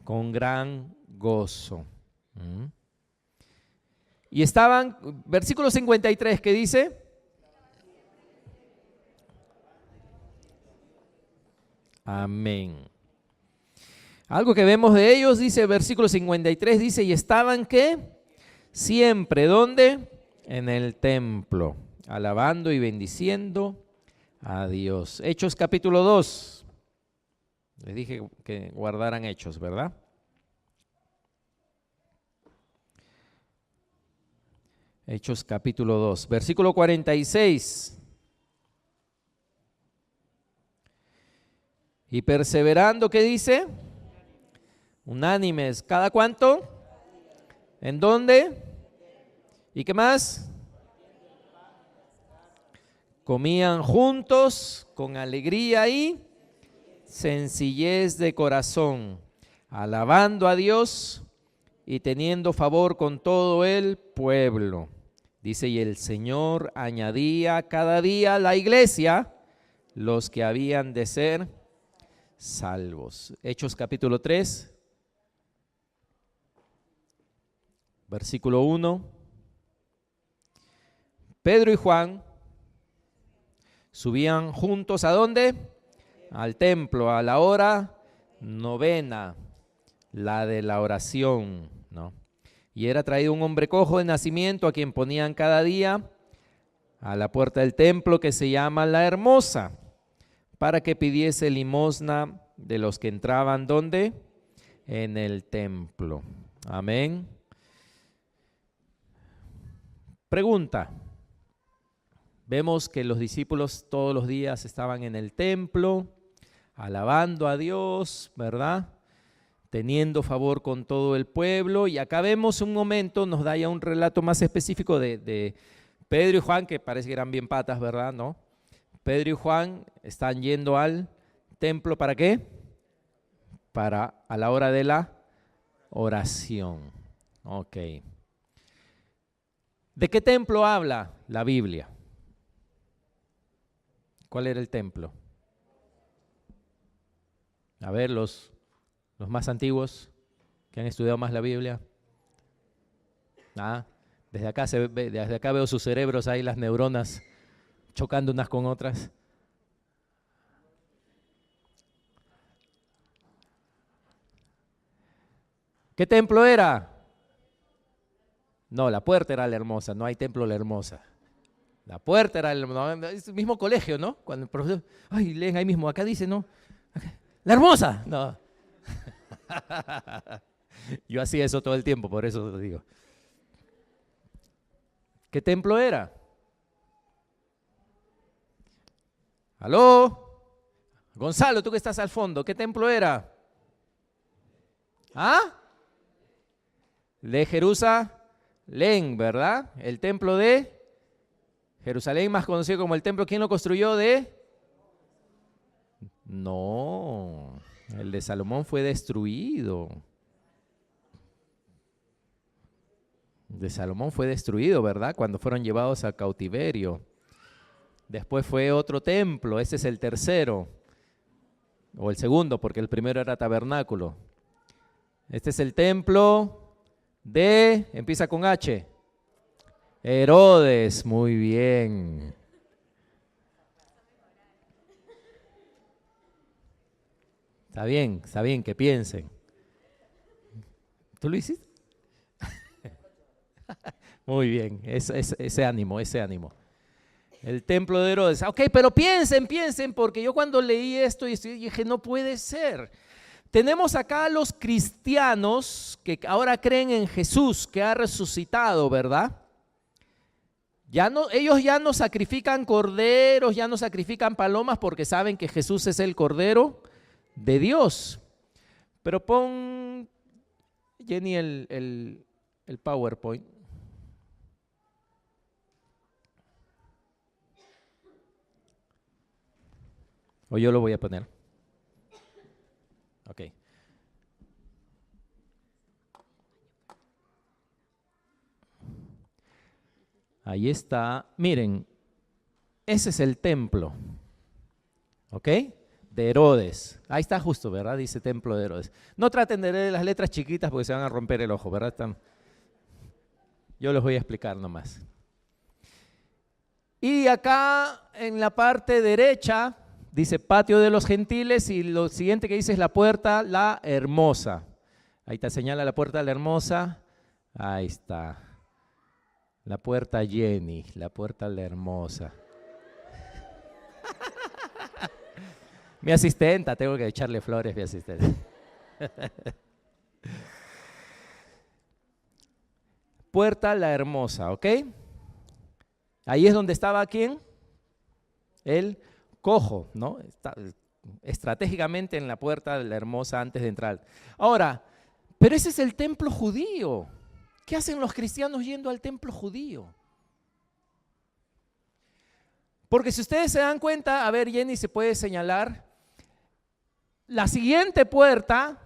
Con gran gozo. Y estaban, versículo 53, ¿qué dice? Amén. Algo que vemos de ellos, dice versículo 53, dice, y estaban, ¿qué? Siempre, ¿dónde? En el templo, alabando y bendiciendo a Dios. Hechos capítulo 2. Les dije que guardaran Hechos, ¿verdad? Hechos capítulo 2, versículo 46. Y perseverando, ¿qué dice? Unánimes. ¿Cada cuánto? ¿En dónde? ¿Y qué más? Comían juntos con alegría y sencillez de corazón, alabando a Dios y teniendo favor con todo el pueblo. Dice, y el Señor añadía cada día a la iglesia los que habían de ser salvos. Hechos capítulo 3, versículo 1. Pedro y Juan subían juntos, ¿a dónde? Al templo, a la hora novena, la de la oración, ¿no? Y era traído un hombre cojo de nacimiento a quien ponían cada día a la puerta del templo que se llama La Hermosa, para que pidiese limosna de los que entraban, ¿dónde? En el templo. Amén. Pregunta. Vemos que los discípulos todos los días estaban en el templo, alabando a Dios, ¿verdad? Teniendo favor con todo el pueblo. Y acá vemos un momento, nos da ya un relato más específico de Pedro y Juan, que parece que eran bien patas, ¿verdad? ¿No? Pedro y Juan están yendo al templo, ¿para qué? Para a la hora de la Oración. Ok. ¿De qué templo habla la Biblia? ¿Cuál era el templo? A ver, los más antiguos que han estudiado más la Biblia. Desde acá veo sus cerebros ahí, las neuronas chocando unas con otras. ¿Qué templo era? No, la puerta era la Hermosa, no hay templo la Hermosa. La puerta era es el mismo colegio, ¿no? Cuando el profesor, ay, leen ahí mismo, acá dice, ¿no? La Hermosa, no. Yo hacía eso todo el tiempo, por eso lo digo. ¿Qué templo era? ¿Aló? Gonzalo, tú que estás al fondo, ¿qué templo era? ¿Ah? De Jerusalén, ¿verdad? El templo de Jerusalén, más conocido como el templo. ¿Quién lo construyó? No, el de Salomón fue destruido. El de Salomón fue destruido, ¿verdad? Cuando fueron llevados a cautiverio. Después fue otro templo, ese es el tercero, o el segundo, porque el primero era tabernáculo. Este es el templo empieza con H, Herodes, muy bien. Está bien que piensen. ¿Tú lo hiciste? Muy bien, ese ánimo, ese ánimo. El templo de Herodes. Ok, pero piensen, porque yo cuando leí esto dije, no puede ser. Tenemos acá a los cristianos que ahora creen en Jesús, que ha resucitado, ¿verdad? Ellos ya no sacrifican corderos, ya no sacrifican palomas porque saben que Jesús es el Cordero de Dios. Pero pon, Jenny, el PowerPoint. O yo lo voy a poner. Ok. Ahí está. Miren, ese es el templo. ¿Ok? De Herodes. Ahí está justo, ¿verdad? Dice templo de Herodes. No traten de leer las letras chiquitas porque se van a romper el ojo, ¿verdad? Yo les voy a explicar nomás. Y acá en la parte derecha dice patio de los gentiles y lo siguiente que dice es la puerta la hermosa. Ahí te señala la puerta la hermosa. Ahí está. La puerta Jenny, la puerta la hermosa. Mi asistenta, tengo que echarle flores a mi asistente. Puerta la hermosa, ¿ok? Ahí es donde estaba ¿quién? El cojo, ¿no? Está estratégicamente en la puerta de la hermosa antes de entrar. Ahora, pero ese es el templo judío. ¿Qué hacen los cristianos yendo al templo judío? Porque si ustedes se dan cuenta, a ver, Jenny, se puede señalar, la siguiente puerta,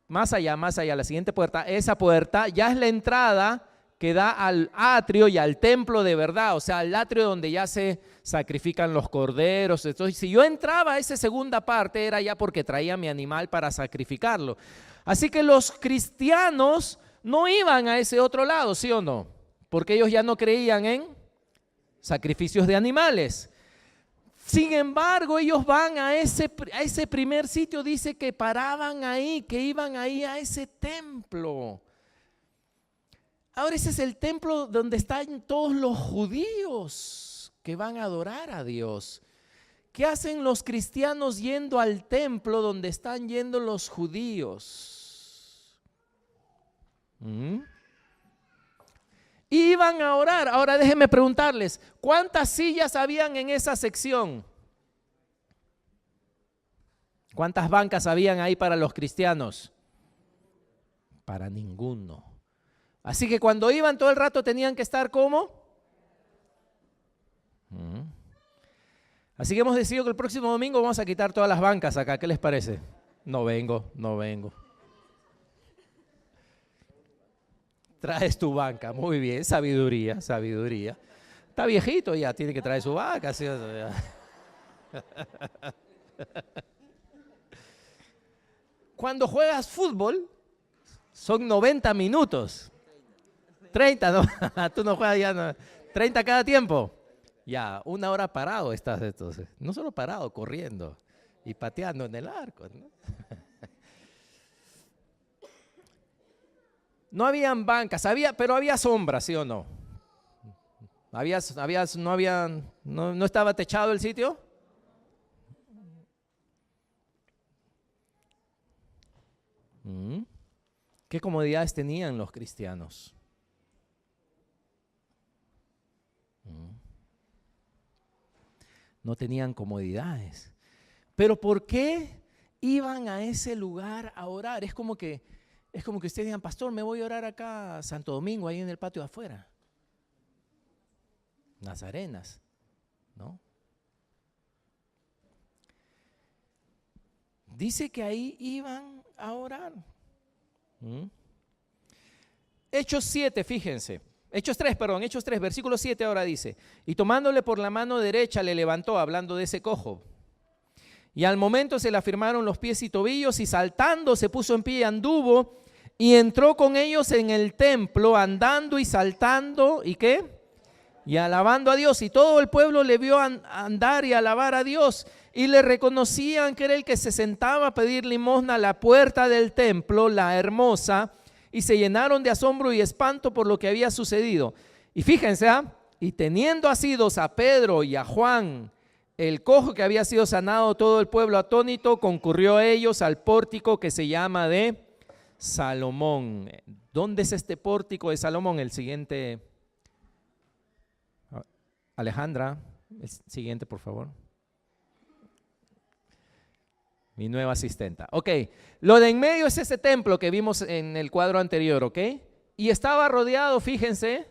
más allá, la siguiente puerta, esa puerta ya es la entrada que da al atrio y al templo de verdad, o sea, al atrio donde ya se sacrifican los corderos. Entonces, si yo entraba a esa segunda parte, era ya porque traía mi animal para sacrificarlo. Así que los cristianos no iban a ese otro lado, ¿sí o no? Porque ellos ya no creían en sacrificios de animales. Sin embargo, ellos van a ese primer sitio, dice que paraban ahí, que iban ahí a ese templo. Ahora ese es el templo donde están todos los judíos que van a adorar a Dios. ¿Qué hacen los cristianos yendo al templo donde están yendo los judíos? Iban a orar. Ahora déjenme preguntarles, ¿cuántas sillas habían en esa sección? ¿Cuántas bancas habían ahí para los cristianos? Para ninguno. Así que cuando iban todo el rato tenían que estar ¿cómo? Así que hemos decidido que el próximo domingo vamos a quitar todas las bancas acá. ¿Qué les parece? No vengo. Traes tu banca, muy bien, sabiduría, sabiduría. Está viejito ya, tiene que traer su banca. ¿Sí? Cuando juegas fútbol, son 90 minutos. 30, ¿no? Tú no juegas ya, no. 30 cada tiempo. Ya, 1 hora parado estás entonces. No solo parado, corriendo y pateando en el arco, ¿no? No habían bancas, pero había sombra, ¿sí o no? ¿No estaba techado el sitio? ¿Qué comodidades tenían los cristianos? No tenían comodidades. Pero ¿por qué iban a ese lugar a orar? Es como que ustedes digan, pastor, me voy a orar acá a Santo Domingo, ahí en el patio de afuera. Nazarenas, ¿no? Dice que ahí iban a orar. Hechos 7, fíjense. Hechos 3, versículo 7 ahora dice, y tomándole por la mano derecha le levantó, hablando de ese cojo. Y al momento se le afirmaron los pies y tobillos, y saltando se puso en pie y anduvo, y entró con ellos en el templo, andando y saltando, ¿y qué? Y alabando a Dios. Y todo el pueblo le vio andar y alabar a Dios, y le reconocían que era el que se sentaba a pedir limosna a la puerta del templo, la hermosa, y se llenaron de asombro y espanto por lo que había sucedido. Y fíjense, y teniendo asidos a Pedro y a Juan, el cojo que había sido sanado, todo el pueblo atónito concurrió a ellos al pórtico que se llama de Salomón. ¿Dónde es este pórtico de Salomón? El siguiente, Alejandra, el siguiente por favor. Mi nueva asistenta. Ok, lo de en medio es ese templo que vimos en el cuadro anterior, ok. Y estaba rodeado, fíjense,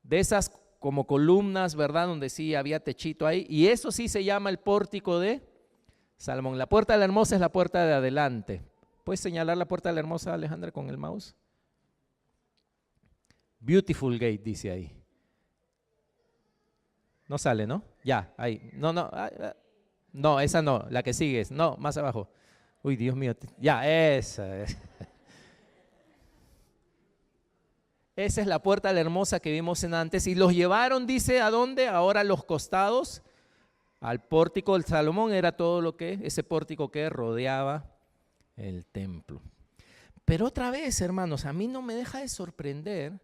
de esas como columnas, ¿verdad? Donde sí había techito ahí. Y eso sí se llama el pórtico de Salomón. La puerta de la hermosa es la puerta de adelante. ¿Puedes señalar la puerta de la hermosa, Alejandra, con el mouse? Beautiful Gate dice ahí. No sale, ¿no? Ya, ahí. No, esa no, la que sigue. No, más abajo. Uy, Dios mío. Ya, esa es. Esa es la puerta de la hermosa que vimos en antes. Y los llevaron, dice, ¿a dónde? Ahora a los costados, al pórtico del Salomón. Era todo lo que, ese pórtico que rodeaba el templo. Pero otra vez, hermanos, a mí no me deja de sorprender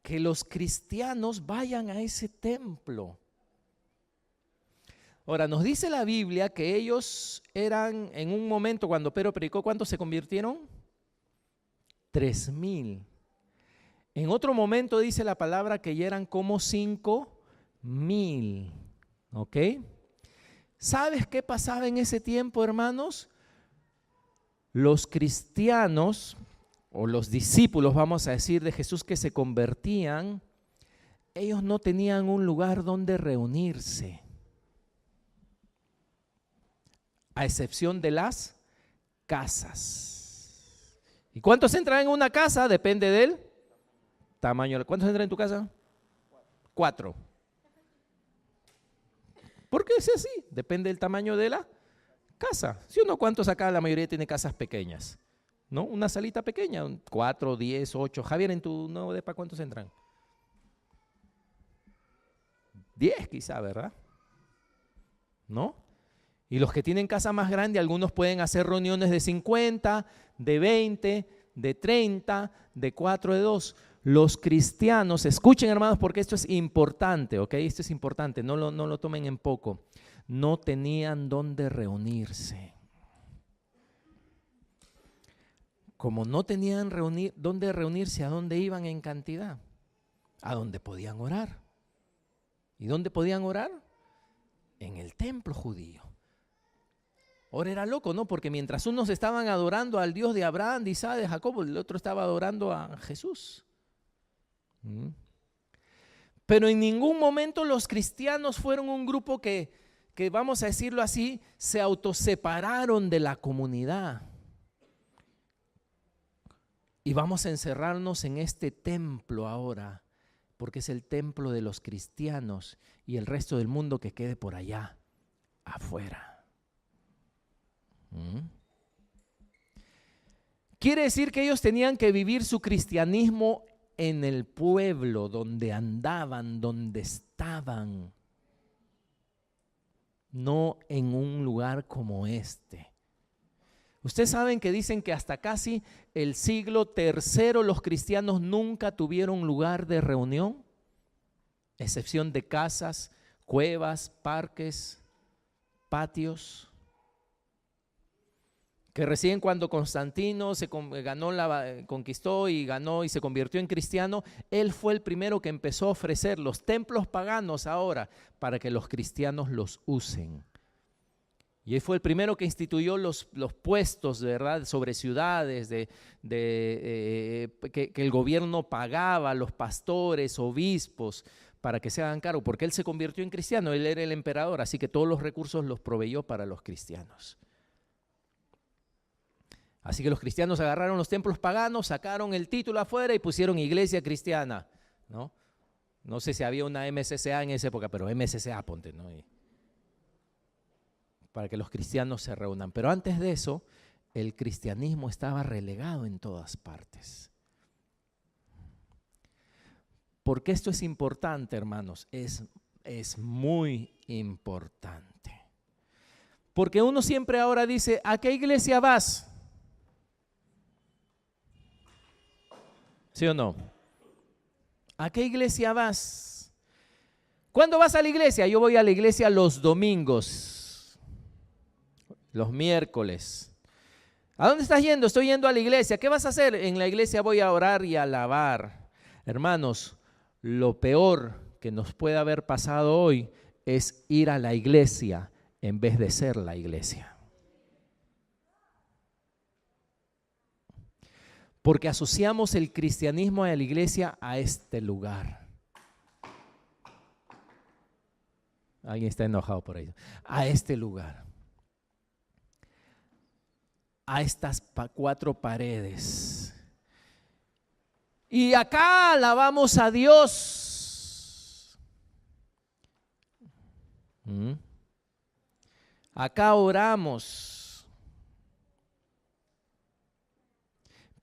que los cristianos vayan a ese templo. Ahora, nos dice la Biblia que ellos eran, en un momento cuando Pedro predicó, ¿cuántos se convirtieron? 3,000. En otro momento dice la palabra que ya eran como 5,000. ¿Ok? ¿Sabes qué pasaba en ese tiempo, hermanos? Los cristianos, o los discípulos, vamos a decir, de Jesús que se convertían, ellos no tenían un lugar donde reunirse. A excepción de las casas. ¿Y cuántos entran en una casa? Depende del tamaño. ¿Cuántos entran en tu casa? 4. ¿Por qué es así? Depende del tamaño de la casa. ¿Sí o no? ¿Cuántos acá? La mayoría tiene casas pequeñas, ¿no? Una salita pequeña, 4, 10, 8. Javier, ¿en tu nuevo depa cuántos entran? 10 quizá, ¿verdad? ¿No? Y los que tienen casa más grande, algunos pueden hacer reuniones de 50, de 20, de 30, de 4, de 2. Los cristianos, escuchen hermanos, porque esto es importante, ¿ok? Esto es importante, no lo tomen en poco. No tenían dónde reunirse. Como no tenían dónde reunirse, ¿a dónde iban en cantidad? A dónde podían orar. ¿Y dónde podían orar? En el templo judío. Ahora era loco, ¿no? Porque mientras unos estaban adorando al Dios de Abraham, de Isaac, de Jacob, el otro estaba adorando a Jesús. Pero en ningún momento los cristianos fueron un grupo que vamos a decirlo así, se autosepararon de la comunidad. Y vamos a encerrarnos en este templo ahora, porque es el templo de los cristianos, y el resto del mundo que quede por allá, afuera. Quiere decir que ellos tenían que vivir su cristianismo en el pueblo, donde andaban, donde estaban, no en un lugar como este. Ustedes saben que dicen que hasta casi el siglo III los cristianos nunca tuvieron lugar de reunión, excepción de casas, cuevas, parques, patios. Que recién cuando Constantino conquistó y ganó y se convirtió en cristiano, él fue el primero que empezó a ofrecer los templos paganos ahora para que los cristianos los usen. Y él fue el primero que instituyó los puestos, ¿verdad?, sobre ciudades, que el gobierno pagaba a los pastores, obispos, para que se hagan cargo, porque él se convirtió en cristiano, él era el emperador, así que todos los recursos los proveyó para los cristianos. Así que los cristianos agarraron los templos paganos, sacaron el título afuera y pusieron iglesia cristiana, ¿no? No sé si había una MCCA en esa época, pero MCCA, ponte, ¿no? Para que los cristianos se reúnan. Pero antes de eso, el cristianismo estaba relegado en todas partes. ¿Por qué esto es importante, hermanos? Es muy importante. Porque uno siempre ahora dice, ¿a qué iglesia vas? ¿Sí o no? ¿A qué iglesia vas? ¿Cuándo vas a la iglesia? Yo voy a la iglesia los domingos, los miércoles. ¿A dónde estás yendo? Estoy yendo a la iglesia. ¿Qué vas a hacer? En la iglesia voy a orar y a alabar. Hermanos, lo peor que nos puede haber pasado hoy es ir a la iglesia en vez de ser la iglesia. Porque asociamos el cristianismo a la iglesia a este lugar. Alguien está enojado por ahí. A este lugar. A estas 4 paredes. Y acá alabamos a Dios. Acá oramos.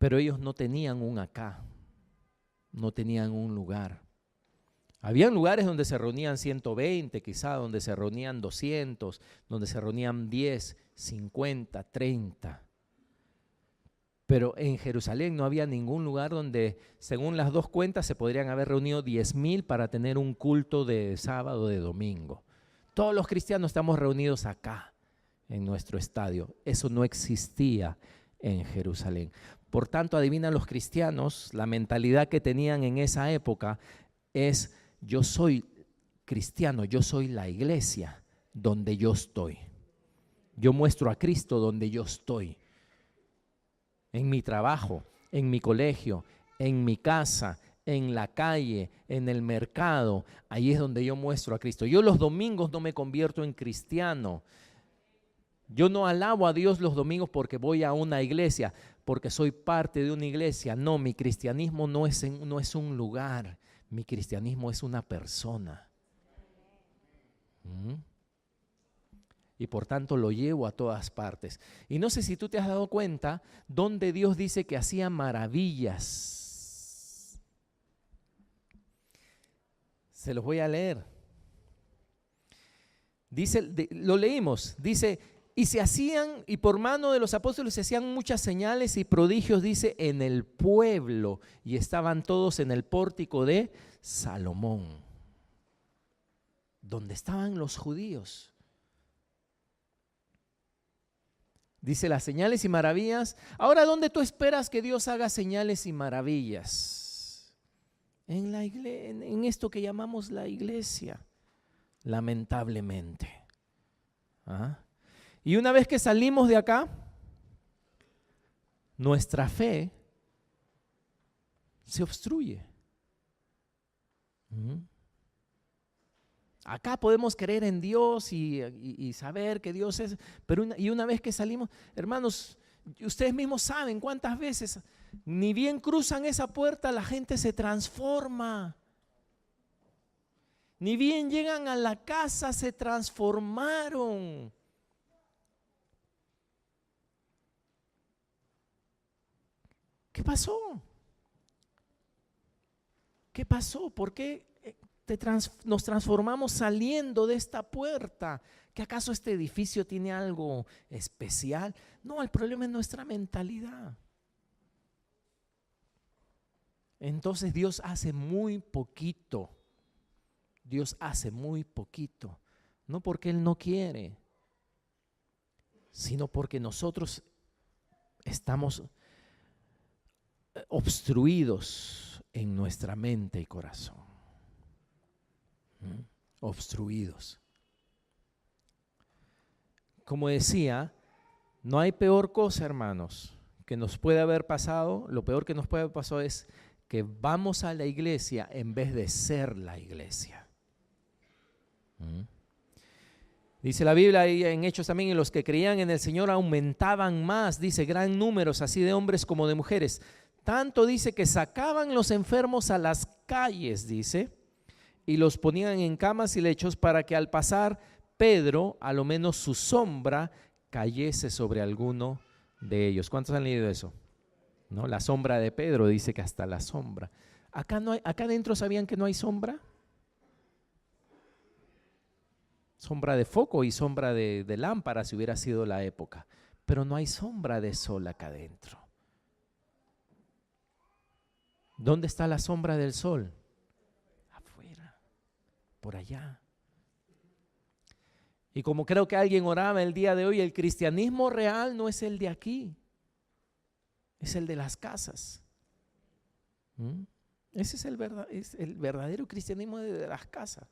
Pero ellos no tenían un acá, no tenían un lugar. Habían lugares donde se reunían 120, quizá, donde se reunían 200, donde se reunían 10, 50, 30. Pero en Jerusalén no había ningún lugar donde, según las 2 cuentas, se podrían haber reunido 10,000 para tener un culto de sábado, de domingo. Todos los cristianos estamos reunidos acá, en nuestro estadio. Eso no existía en Jerusalén. Por tanto, adivinan los cristianos, la mentalidad que tenían en esa época es: yo soy cristiano, yo soy la iglesia donde yo estoy. Yo muestro a Cristo donde yo estoy. En mi trabajo, en mi colegio, en mi casa, en la calle, en el mercado, ahí es donde yo muestro a Cristo. Yo los domingos no me convierto en cristiano. Yo no alabo a Dios los domingos porque voy a una iglesia, porque soy parte de una iglesia. No, mi cristianismo no es un lugar, mi cristianismo es una persona. Y por tanto lo llevo a todas partes. Y no sé si tú te has dado cuenta donde Dios dice que hacía maravillas. Se los voy a leer. Dice, lo leímos, dice: y se hacían, y por mano de los apóstoles se hacían muchas señales y prodigios, dice, en el pueblo, y estaban todos en el pórtico de Salomón, donde estaban los judíos. Dice las señales y maravillas. Ahora, ¿dónde tú esperas que Dios haga señales y maravillas? En la iglesia, en esto que llamamos la iglesia, lamentablemente. Y una vez que salimos de acá, nuestra fe se obstruye. Acá podemos creer en Dios y saber que Dios es, pero una vez que salimos, hermanos, ustedes mismos saben cuántas veces Ni bien cruzan esa puerta, la gente se transforma. Ni bien llegan a la casa, se transformaron. ¿Qué pasó? ¿Qué pasó? ¿Por qué nos transformamos saliendo de esta puerta? ¿Que acaso este edificio tiene algo especial? No, el problema es nuestra mentalidad. Entonces Dios hace muy poquito. Dios hace muy poquito. No porque Él no quiere, sino porque nosotros estamos obstruidos en nuestra mente y corazón. Obstruidos. Como decía, no hay peor cosa, hermanos, que nos puede haber pasado. Lo peor que nos puede haber pasado es que vamos a la iglesia en vez de ser la iglesia. Dice la Biblia ahí en Hechos también, y los que creían en el Señor aumentaban más, dice, gran números, así de hombres como de mujeres. Tanto dice que sacaban los enfermos a las calles, dice, y los ponían en camas y lechos para que al pasar Pedro, a lo menos su sombra cayese sobre alguno de ellos. ¿Cuántos han leído eso? ¿No? La sombra de Pedro, dice que hasta la sombra. Acá adentro, ¿sabían que no hay sombra? Sombra de foco y sombra de lámpara si hubiera sido la época, pero no hay sombra de sol acá adentro. ¿Dónde está la sombra del sol? Afuera, por allá. Y como creo que alguien oraba el día de hoy, el cristianismo real no es el de aquí, es el de las casas. Ese es el verdadero cristianismo de las casas.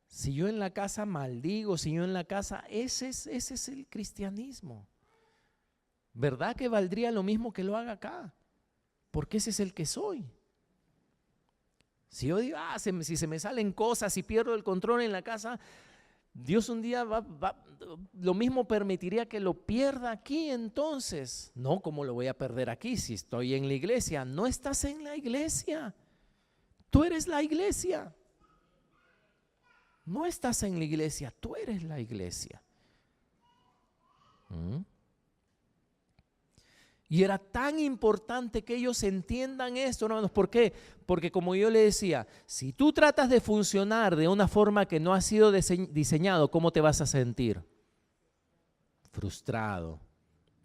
Si yo en la casa maldigo, si yo en la casa, ese es el cristianismo. ¿Verdad que valdría lo mismo que lo haga acá? Porque ese es el que soy. Si yo digo, si se me salen cosas y pierdo el control en la casa, Dios un día lo mismo permitiría que lo pierda aquí entonces. No, ¿cómo lo voy a perder aquí si estoy en la iglesia? No estás en la iglesia. Tú eres la iglesia. No estás en la iglesia, tú eres la iglesia. Y era tan importante que ellos entiendan esto, hermanos. ¿Por qué? Porque como yo le decía, si tú tratas de funcionar de una forma que no ha sido diseñado, ¿cómo te vas a sentir? Frustrado,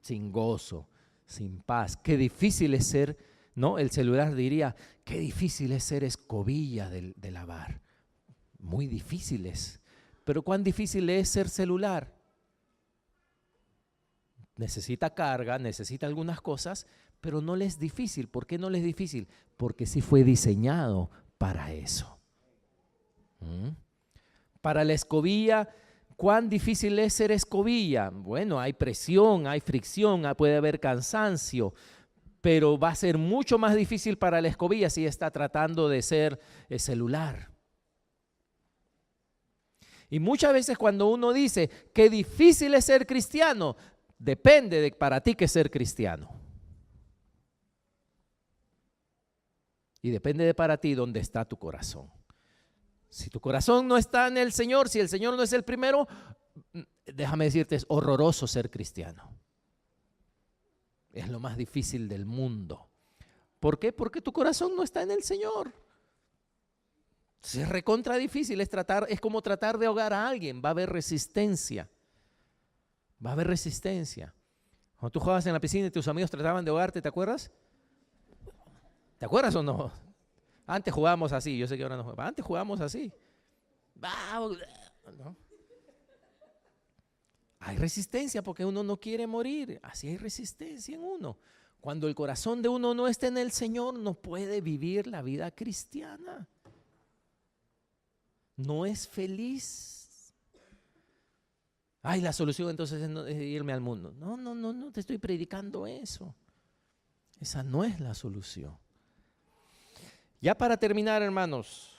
sin gozo, sin paz. Qué difícil es ser, ¿no? El celular diría, qué difícil es ser escobilla de lavar. Muy difíciles. Pero ¿cuán difícil es ser celular? Necesita carga, necesita algunas cosas, pero no le es difícil. ¿Por qué no le es difícil? Porque sí fue diseñado para eso. Para la escobilla, ¿cuán difícil es ser escobilla? Bueno, hay presión, hay fricción, puede haber cansancio, pero va a ser mucho más difícil para la escobilla si está tratando de ser celular. Y muchas veces cuando uno dice que difícil es ser cristiano, depende de para ti qué es ser cristiano. Y depende de para ti dónde está tu corazón. Si tu corazón no está en el Señor, si el Señor no es el primero, déjame decirte, es horroroso ser cristiano. Es lo más difícil del mundo. ¿Por qué? Porque tu corazón no está en el Señor. Es recontra difícil, es como tratar de ahogar a alguien, va a haber resistencia. Va a haber resistencia. Cuando tú jugabas en la piscina y tus amigos trataban de ahogarte, ¿te acuerdas? ¿Te acuerdas o no? Antes jugábamos así, yo sé que ahora no jugamos. Antes jugábamos así. ¿No? Hay resistencia porque uno no quiere morir. Así hay resistencia en uno. Cuando el corazón de uno no está en el Señor, no puede vivir la vida cristiana. No es feliz. Ay, la solución entonces es irme al mundo. No te estoy predicando eso. Esa no es la solución. Ya para terminar, hermanos,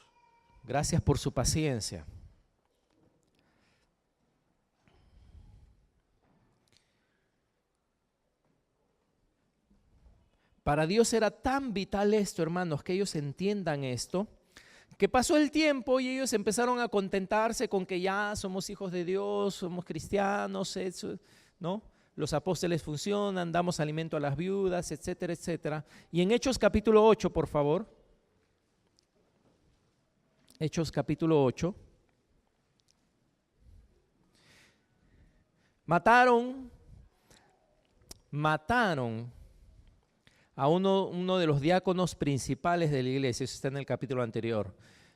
gracias por su paciencia. Para Dios era tan vital esto, hermanos, que ellos entiendan esto, que pasó el tiempo y ellos empezaron a contentarse con que ya somos hijos de Dios, somos cristianos, ¿no? Los apóstoles funcionan, damos alimento a las viudas, etcétera, etcétera. Y en Hechos capítulo 8, por favor. Hechos capítulo 8. Mataron a uno de los diáconos principales de la iglesia, eso está en el capítulo anterior,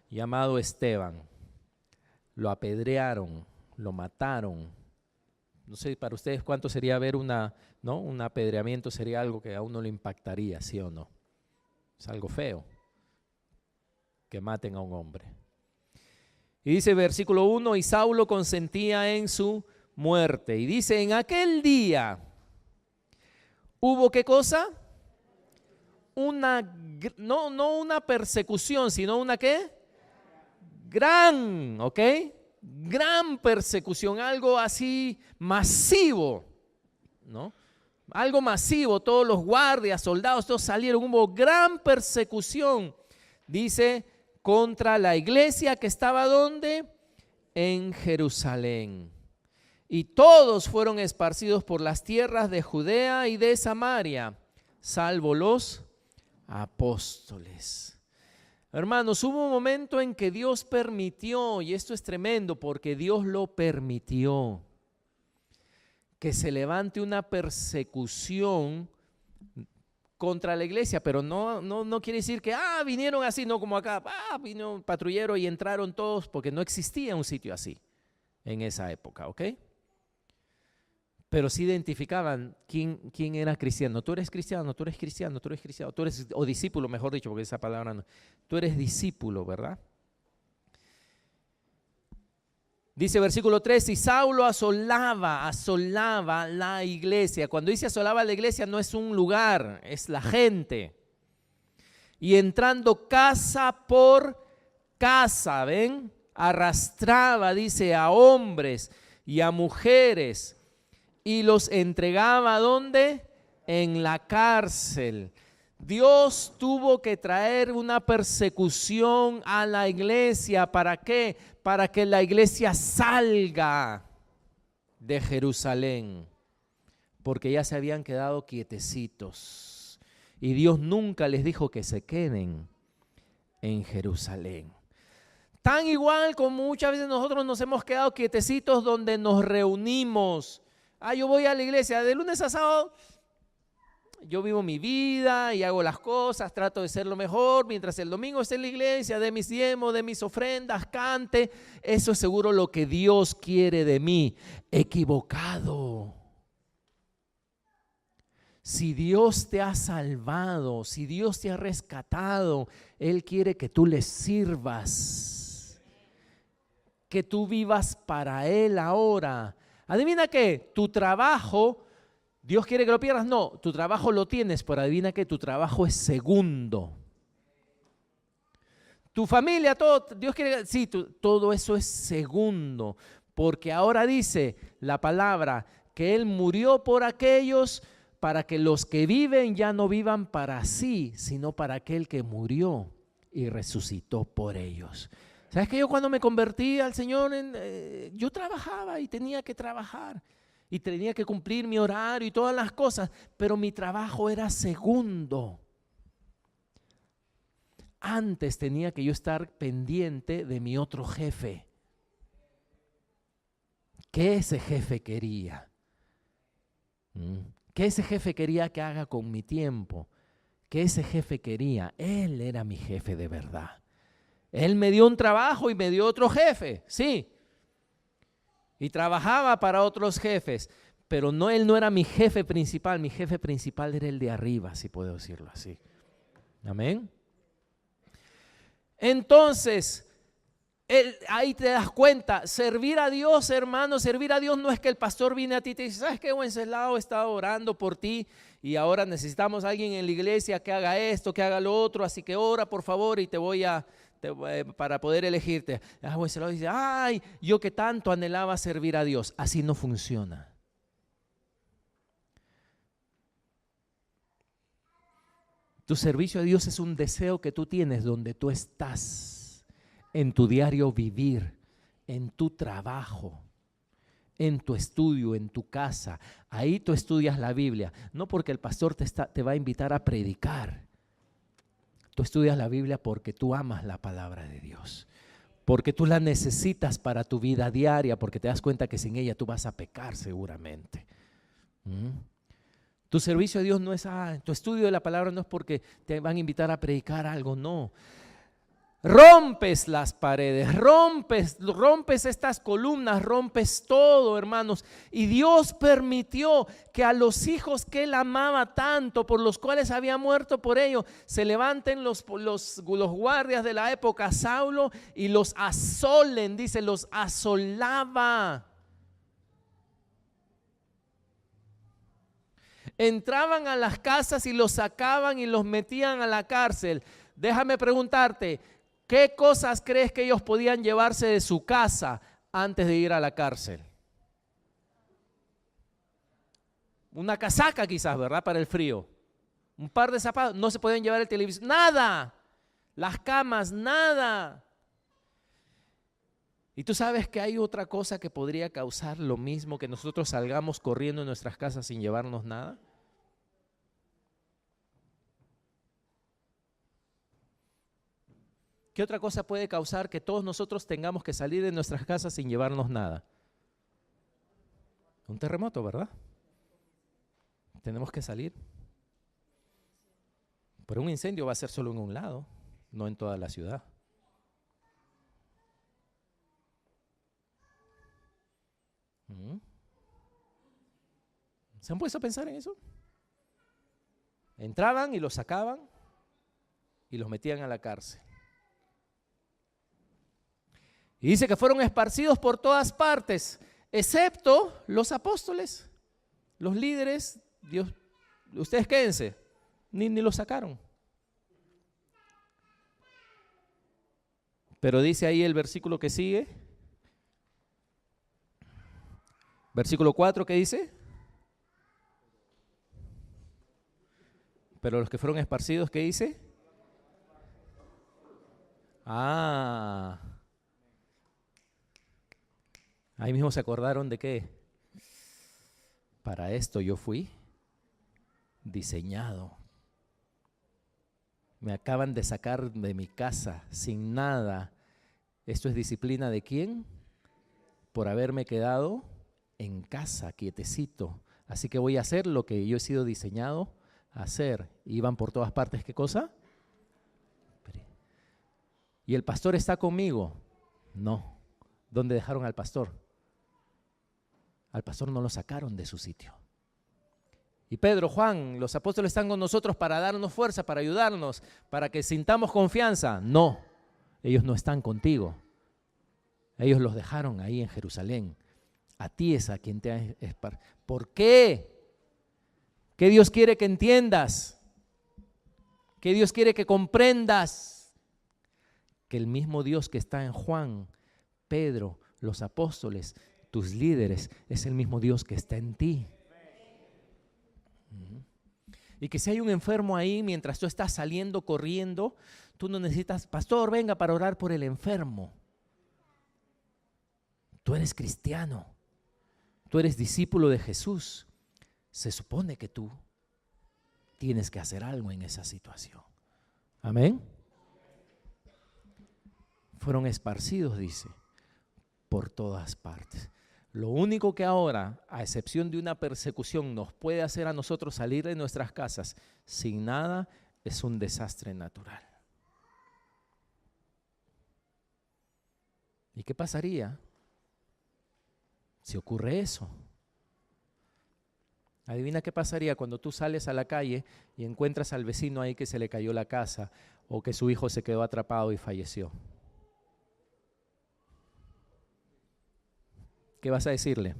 llamado Esteban. Lo apedrearon, lo mataron. No sé, para ustedes cuánto sería ver un apedreamiento, sería algo que a uno le impactaría, ¿sí o no? Es algo feo, que maten a un hombre. Y dice versículo 1, y Saulo consentía en su muerte. Y dice, en aquel día, ¿hubo qué cosa? No una persecución, sino una ¿qué? Gran, ¿ok? Gran persecución, algo así masivo, ¿no? Algo masivo, todos los guardias, soldados, todos salieron, hubo gran persecución, dice, contra la iglesia que estaba ¿dónde? En Jerusalén. Y todos fueron esparcidos por las tierras de Judea y de Samaria, salvo los apóstoles. Hermanos, hubo un momento en que Dios permitió, y esto es tremendo porque Dios lo permitió, que se levante una persecución contra la iglesia, pero no quiere decir que vinieron así, no como acá, vino un patrullero y entraron todos, porque no existía un sitio así en esa época, ¿ok? Pero sí identificaban quién era cristiano. Tú eres cristiano, tú eres cristiano, tú eres cristiano, tú eres, o discípulo, mejor dicho, porque esa palabra no. Tú eres discípulo, ¿verdad? Dice versículo 3, y Saulo asolaba la iglesia. Cuando dice asolaba la iglesia no es un lugar, es la gente. Y entrando casa por casa, ¿ven? Arrastraba, dice, a hombres y a mujeres. Y los entregaba ¿dónde? En la cárcel. Dios tuvo que traer una persecución a la iglesia. ¿Para qué? Para que la iglesia salga de Jerusalén. Porque ya se habían quedado quietecitos. Y Dios nunca les dijo que se queden en Jerusalén. Tan igual como muchas veces nosotros nos hemos quedado quietecitos donde nos reunimos. Yo voy a la iglesia de lunes a sábado, yo vivo mi vida y hago las cosas, trato de ser lo mejor, mientras el domingo esté en la iglesia, de mis diezmos, de mis ofrendas, cante. Eso es seguro lo que Dios quiere de mí. Equivocado. Si Dios te ha salvado, si Dios te ha rescatado, Él quiere que tú le sirvas, que tú vivas para Él ahora. Adivina qué, tu trabajo, Dios quiere que lo pierdas, no, tu trabajo lo tienes, pero adivina qué, tu trabajo es segundo. Tu familia, todo, Dios quiere, sí, todo eso es segundo, porque ahora dice la palabra que Él murió por aquellos para que los que viven ya no vivan para sí, sino para aquel que murió y resucitó por ellos. ¿Sabes que yo cuando me convertí al Señor, yo trabajaba y tenía que trabajar y tenía que cumplir mi horario y todas las cosas, pero mi trabajo era segundo. Antes tenía que yo estar pendiente de mi otro jefe. ¿Qué ese jefe quería? ¿Qué ese jefe quería que haga con mi tiempo? ¿Qué ese jefe quería? Él era mi jefe de verdad. Él me dio un trabajo y me dio otro jefe, sí. Y trabajaba para otros jefes, pero él no era mi jefe principal era el de arriba, si puedo decirlo así. Amén. Entonces, ahí te das cuenta, servir a Dios, hermano, servir a Dios no es que el pastor viene a ti y te dice, ¿sabes qué, Wenceslao? He estado orando por ti y ahora necesitamos a alguien en la iglesia que haga esto, que haga lo otro, así que ora por favor y te voy a... para poder elegirte. Wenceslao dice, yo que tanto anhelaba servir a Dios. Así no funciona. Tu servicio a Dios es un deseo que tú tienes donde tú estás, en tu diario vivir, en tu trabajo, en tu estudio, en tu casa. Ahí tú estudias la Biblia, no porque el pastor te va a invitar a predicar. Tú estudias la Biblia porque tú amas la palabra de Dios, porque tú la necesitas para tu vida diaria, porque te das cuenta que sin ella tú vas a pecar seguramente. Tu servicio a Dios no es, tu estudio de la palabra no es porque te van a invitar a predicar algo, no. Rompes las paredes, rompes estas columnas, rompes todo, hermanos. Y Dios permitió que a los hijos que Él amaba tanto, por los cuales había muerto por ellos, se levanten los guardias de la época, Saulo, y los asolen, dice, los asolaba. Entraban a las casas y los sacaban y los metían a la cárcel. Déjame preguntarte, ¿qué cosas crees que ellos podían llevarse de su casa antes de ir a la cárcel? Una casaca quizás, ¿verdad? Para el frío. Un par de zapatos, no se podían llevar el televisor, nada. Las camas, nada. Y tú sabes que hay otra cosa que podría causar lo mismo, que nosotros salgamos corriendo en nuestras casas sin llevarnos nada. ¿Qué otra cosa puede causar que todos nosotros tengamos que salir de nuestras casas sin llevarnos nada? Un terremoto, ¿verdad? Tenemos que salir. Pero un incendio va a ser solo en un lado, no en toda la ciudad. ¿Se han puesto a pensar en eso? Entraban y los sacaban y los metían a la cárcel. Y dice que fueron esparcidos por todas partes, excepto los apóstoles, los líderes. Dios, ustedes quédense, ni los sacaron. Pero dice ahí el versículo que sigue, versículo 4, ¿qué dice? Pero los que fueron esparcidos, ¿qué dice? Ahí mismo se acordaron de qué. Para esto yo fui diseñado. Me acaban de sacar de mi casa sin nada. ¿Esto es disciplina de quién? Por haberme quedado en casa, quietecito. Así que voy a hacer lo que yo he sido diseñado a hacer. Iban por todas partes, ¿qué cosa? ¿Y el pastor está conmigo? No. ¿Dónde dejaron al pastor? Al pastor no lo sacaron de su sitio. Y Pedro, Juan, los apóstoles están con nosotros para darnos fuerza, para ayudarnos, para que sintamos confianza. No, ellos no están contigo. Ellos los dejaron ahí en Jerusalén. A ti es a quien te ha... ¿Por qué? ¿Qué Dios quiere que entiendas? ¿Qué Dios quiere que comprendas? Que el mismo Dios que está en Juan, Pedro, los apóstoles, tus líderes, es el mismo Dios que está en ti. Y que si hay un enfermo ahí, mientras tú estás saliendo corriendo, tú no necesitas, pastor, venga para orar por el enfermo. Tú eres cristiano, tú eres discípulo de Jesús. Se supone que tú tienes que hacer algo en esa situación. Amén. Fueron esparcidos, dice, por todas partes. Lo único que ahora, a excepción de una persecución, nos puede hacer a nosotros salir de nuestras casas sin nada, es un desastre natural. ¿Y qué pasaría si ocurre eso? Adivina qué pasaría cuando tú sales a la calle y encuentras al vecino ahí que se le cayó la casa o que su hijo se quedó atrapado y falleció. ¿Qué vas a decirle?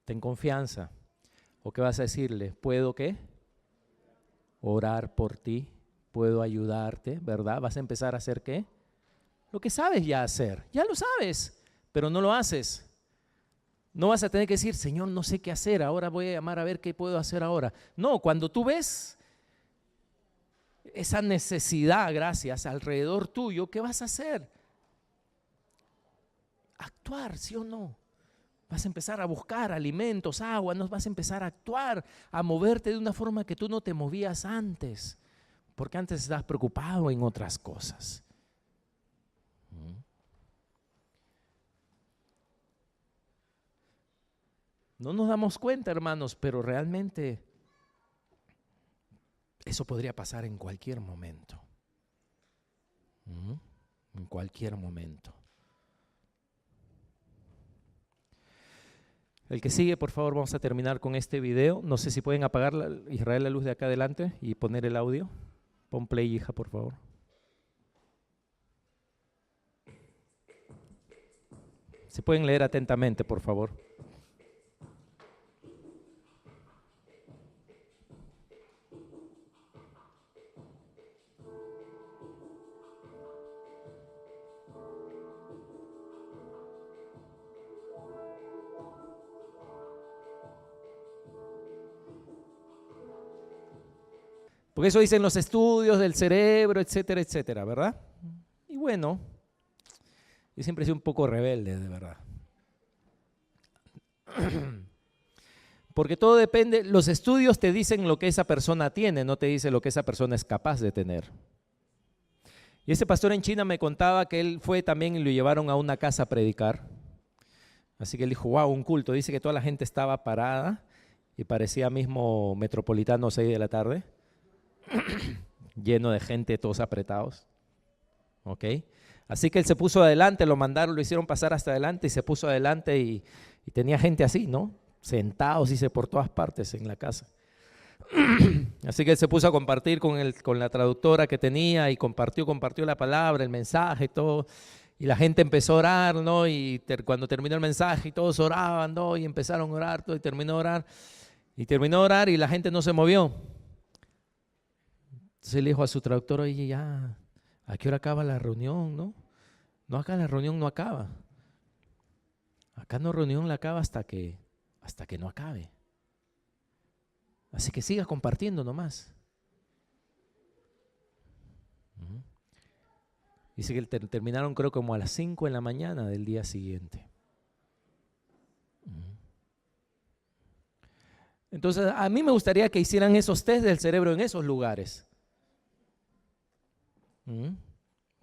Ten confianza. ¿O qué vas a decirle? ¿Puedo qué? Orar por ti. ¿Puedo ayudarte? ¿Verdad? ¿Vas a empezar a hacer qué? Lo que sabes ya hacer. Ya lo sabes, pero no lo haces. No vas a tener que decir, Señor, no sé qué hacer, ahora voy a llamar a ver qué puedo hacer ahora. No, cuando tú ves esa necesidad, gracias, alrededor tuyo, ¿qué vas a hacer? Actuar, ¿sí o no? Vas a empezar a buscar alimentos, agua, no vas a empezar a actuar, a moverte de una forma que tú no te movías antes, porque antes estabas preocupado en otras cosas. No nos damos cuenta, hermanos, pero realmente eso podría pasar en cualquier momento. En cualquier momento. El que sigue, por favor, vamos a terminar con este video. No sé si pueden apagar, Israel, la luz de acá adelante y poner el audio. Pon play, hija, por favor. Si pueden leer atentamente, por favor. Porque eso dicen los estudios del cerebro, etcétera, etcétera, ¿verdad? Y bueno, yo siempre he sido un poco rebelde, de verdad. Porque todo depende, los estudios te dicen lo que esa persona tiene, no te dice lo que esa persona es capaz de tener. Y ese pastor en China me contaba que él fue también y lo llevaron a una casa a predicar. Así que él dijo, wow, un culto. Dice que toda la gente estaba parada y parecía mismo Metropolitano 6 de la tarde. Lleno de gente, todos apretados. ¿Ok? Así que él se puso adelante, lo mandaron, lo hicieron pasar hasta adelante y se puso adelante y tenía gente así, ¿no? Sentados, dice, por todas partes en la casa. Así que él se puso a compartir con la traductora que tenía y compartió la palabra, el mensaje y todo. Y la gente empezó a orar, ¿no? Y cuando terminó el mensaje y todos oraban, ¿no? Y empezaron a orar, todo, y terminó de orar. Y terminó de orar y la gente no se movió. Entonces le dijo a su traductor, oye, ya, ¿a qué hora acaba la reunión, no? No, acá la reunión no acaba. Acá no reunión la acaba hasta que no acabe. Así que siga compartiendo nomás. Dice que terminaron creo como a las 5 de la mañana del día siguiente. Entonces, a mí me gustaría que hicieran esos test del cerebro en esos lugares.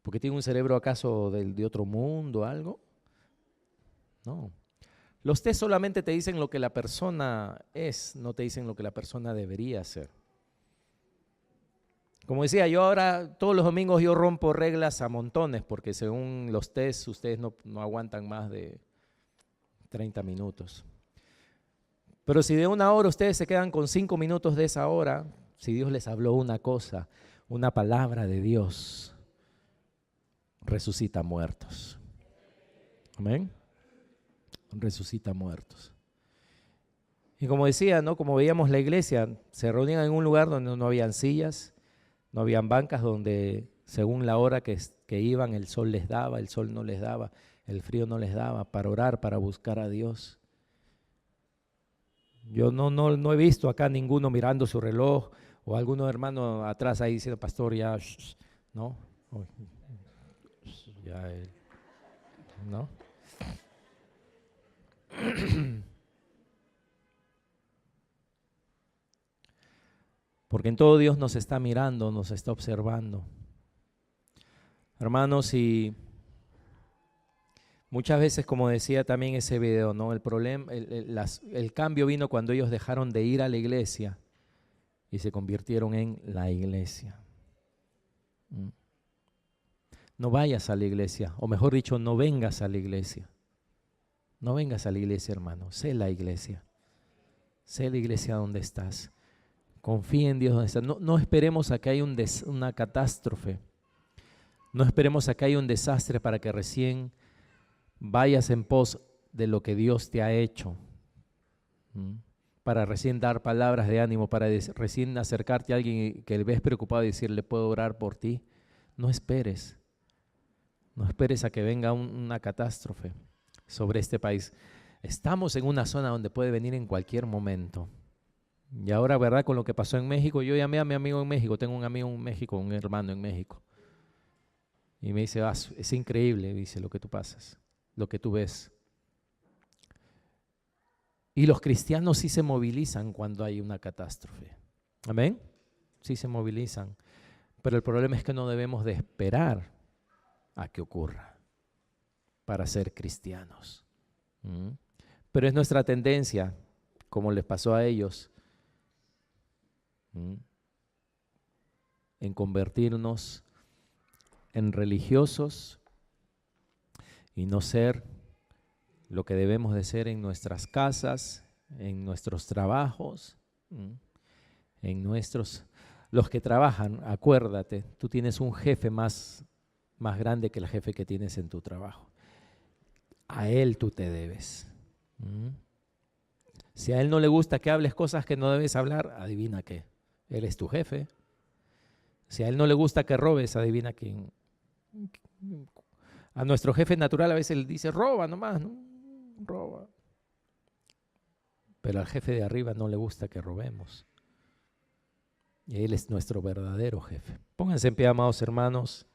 ¿Porque tiene un cerebro acaso de otro mundo, algo? No. Los test solamente te dicen lo que la persona es, no te dicen lo que la persona debería hacer. Como decía, yo ahora todos los domingos yo rompo reglas a montones, porque según los tests ustedes no aguantan más de 30 minutos. Pero si de una hora ustedes se quedan con 5 minutos de esa hora, si Dios les habló una cosa, una palabra de Dios, resucita muertos. Amén. Resucita muertos. Y como decía, ¿no? Como veíamos la iglesia, se reunían en un lugar donde no habían sillas, no habían bancas, donde según la hora que iban, el sol les daba, el sol no les daba, el frío no les daba, para orar, para buscar a Dios. Yo no he visto acá ninguno mirando su reloj o algunos hermanos atrás ahí diciendo, pastor, ya, ¿no? Ya, ¿no? Porque en todo Dios nos está mirando, nos está observando. Hermanos, y muchas veces, como decía también ese video, ¿no? El problema, el cambio vino cuando ellos dejaron de ir a la iglesia y se convirtieron en la iglesia. No vayas a la iglesia, o mejor dicho, no vengas a la iglesia. No vengas a la iglesia, hermano. Sé la iglesia. Sé la iglesia donde estás. Confía en Dios donde estás. No esperemos a que haya una catástrofe. No esperemos a que haya un desastre para que recién vayas en pos de lo que Dios te ha hecho. Para recién dar palabras de ánimo, para recién acercarte a alguien que le ves preocupado y decirle, ¿puedo orar por ti? No esperes. No esperes a que venga una catástrofe sobre este país. Estamos en una zona donde puede venir en cualquier momento. Y ahora, ¿verdad? Con lo que pasó en México, yo llamé a mi amigo en México, tengo un amigo en México, un hermano en México. Y me dice, es increíble, dice, lo que tú pasas, lo que tú ves. Y los cristianos sí se movilizan cuando hay una catástrofe. ¿Amén? Sí se movilizan. Pero el problema es que no debemos de esperar a que ocurra para ser cristianos. Pero es nuestra tendencia, como les pasó a ellos, en convertirnos en religiosos y no ser lo que debemos de ser en nuestras casas, en nuestros trabajos, los que trabajan. Acuérdate, tú tienes un jefe más grande que el jefe que tienes en tu trabajo. A él tú te debes. Si a él no le gusta que hables cosas que no debes hablar, adivina qué, él es tu jefe. Si a él no le gusta que robes, adivina quién. A nuestro jefe natural a veces le dice, roba nomás, ¿no? Roba. Pero al jefe de arriba no le gusta que robemos. Y él es nuestro verdadero jefe. Pónganse en pie, amados hermanos.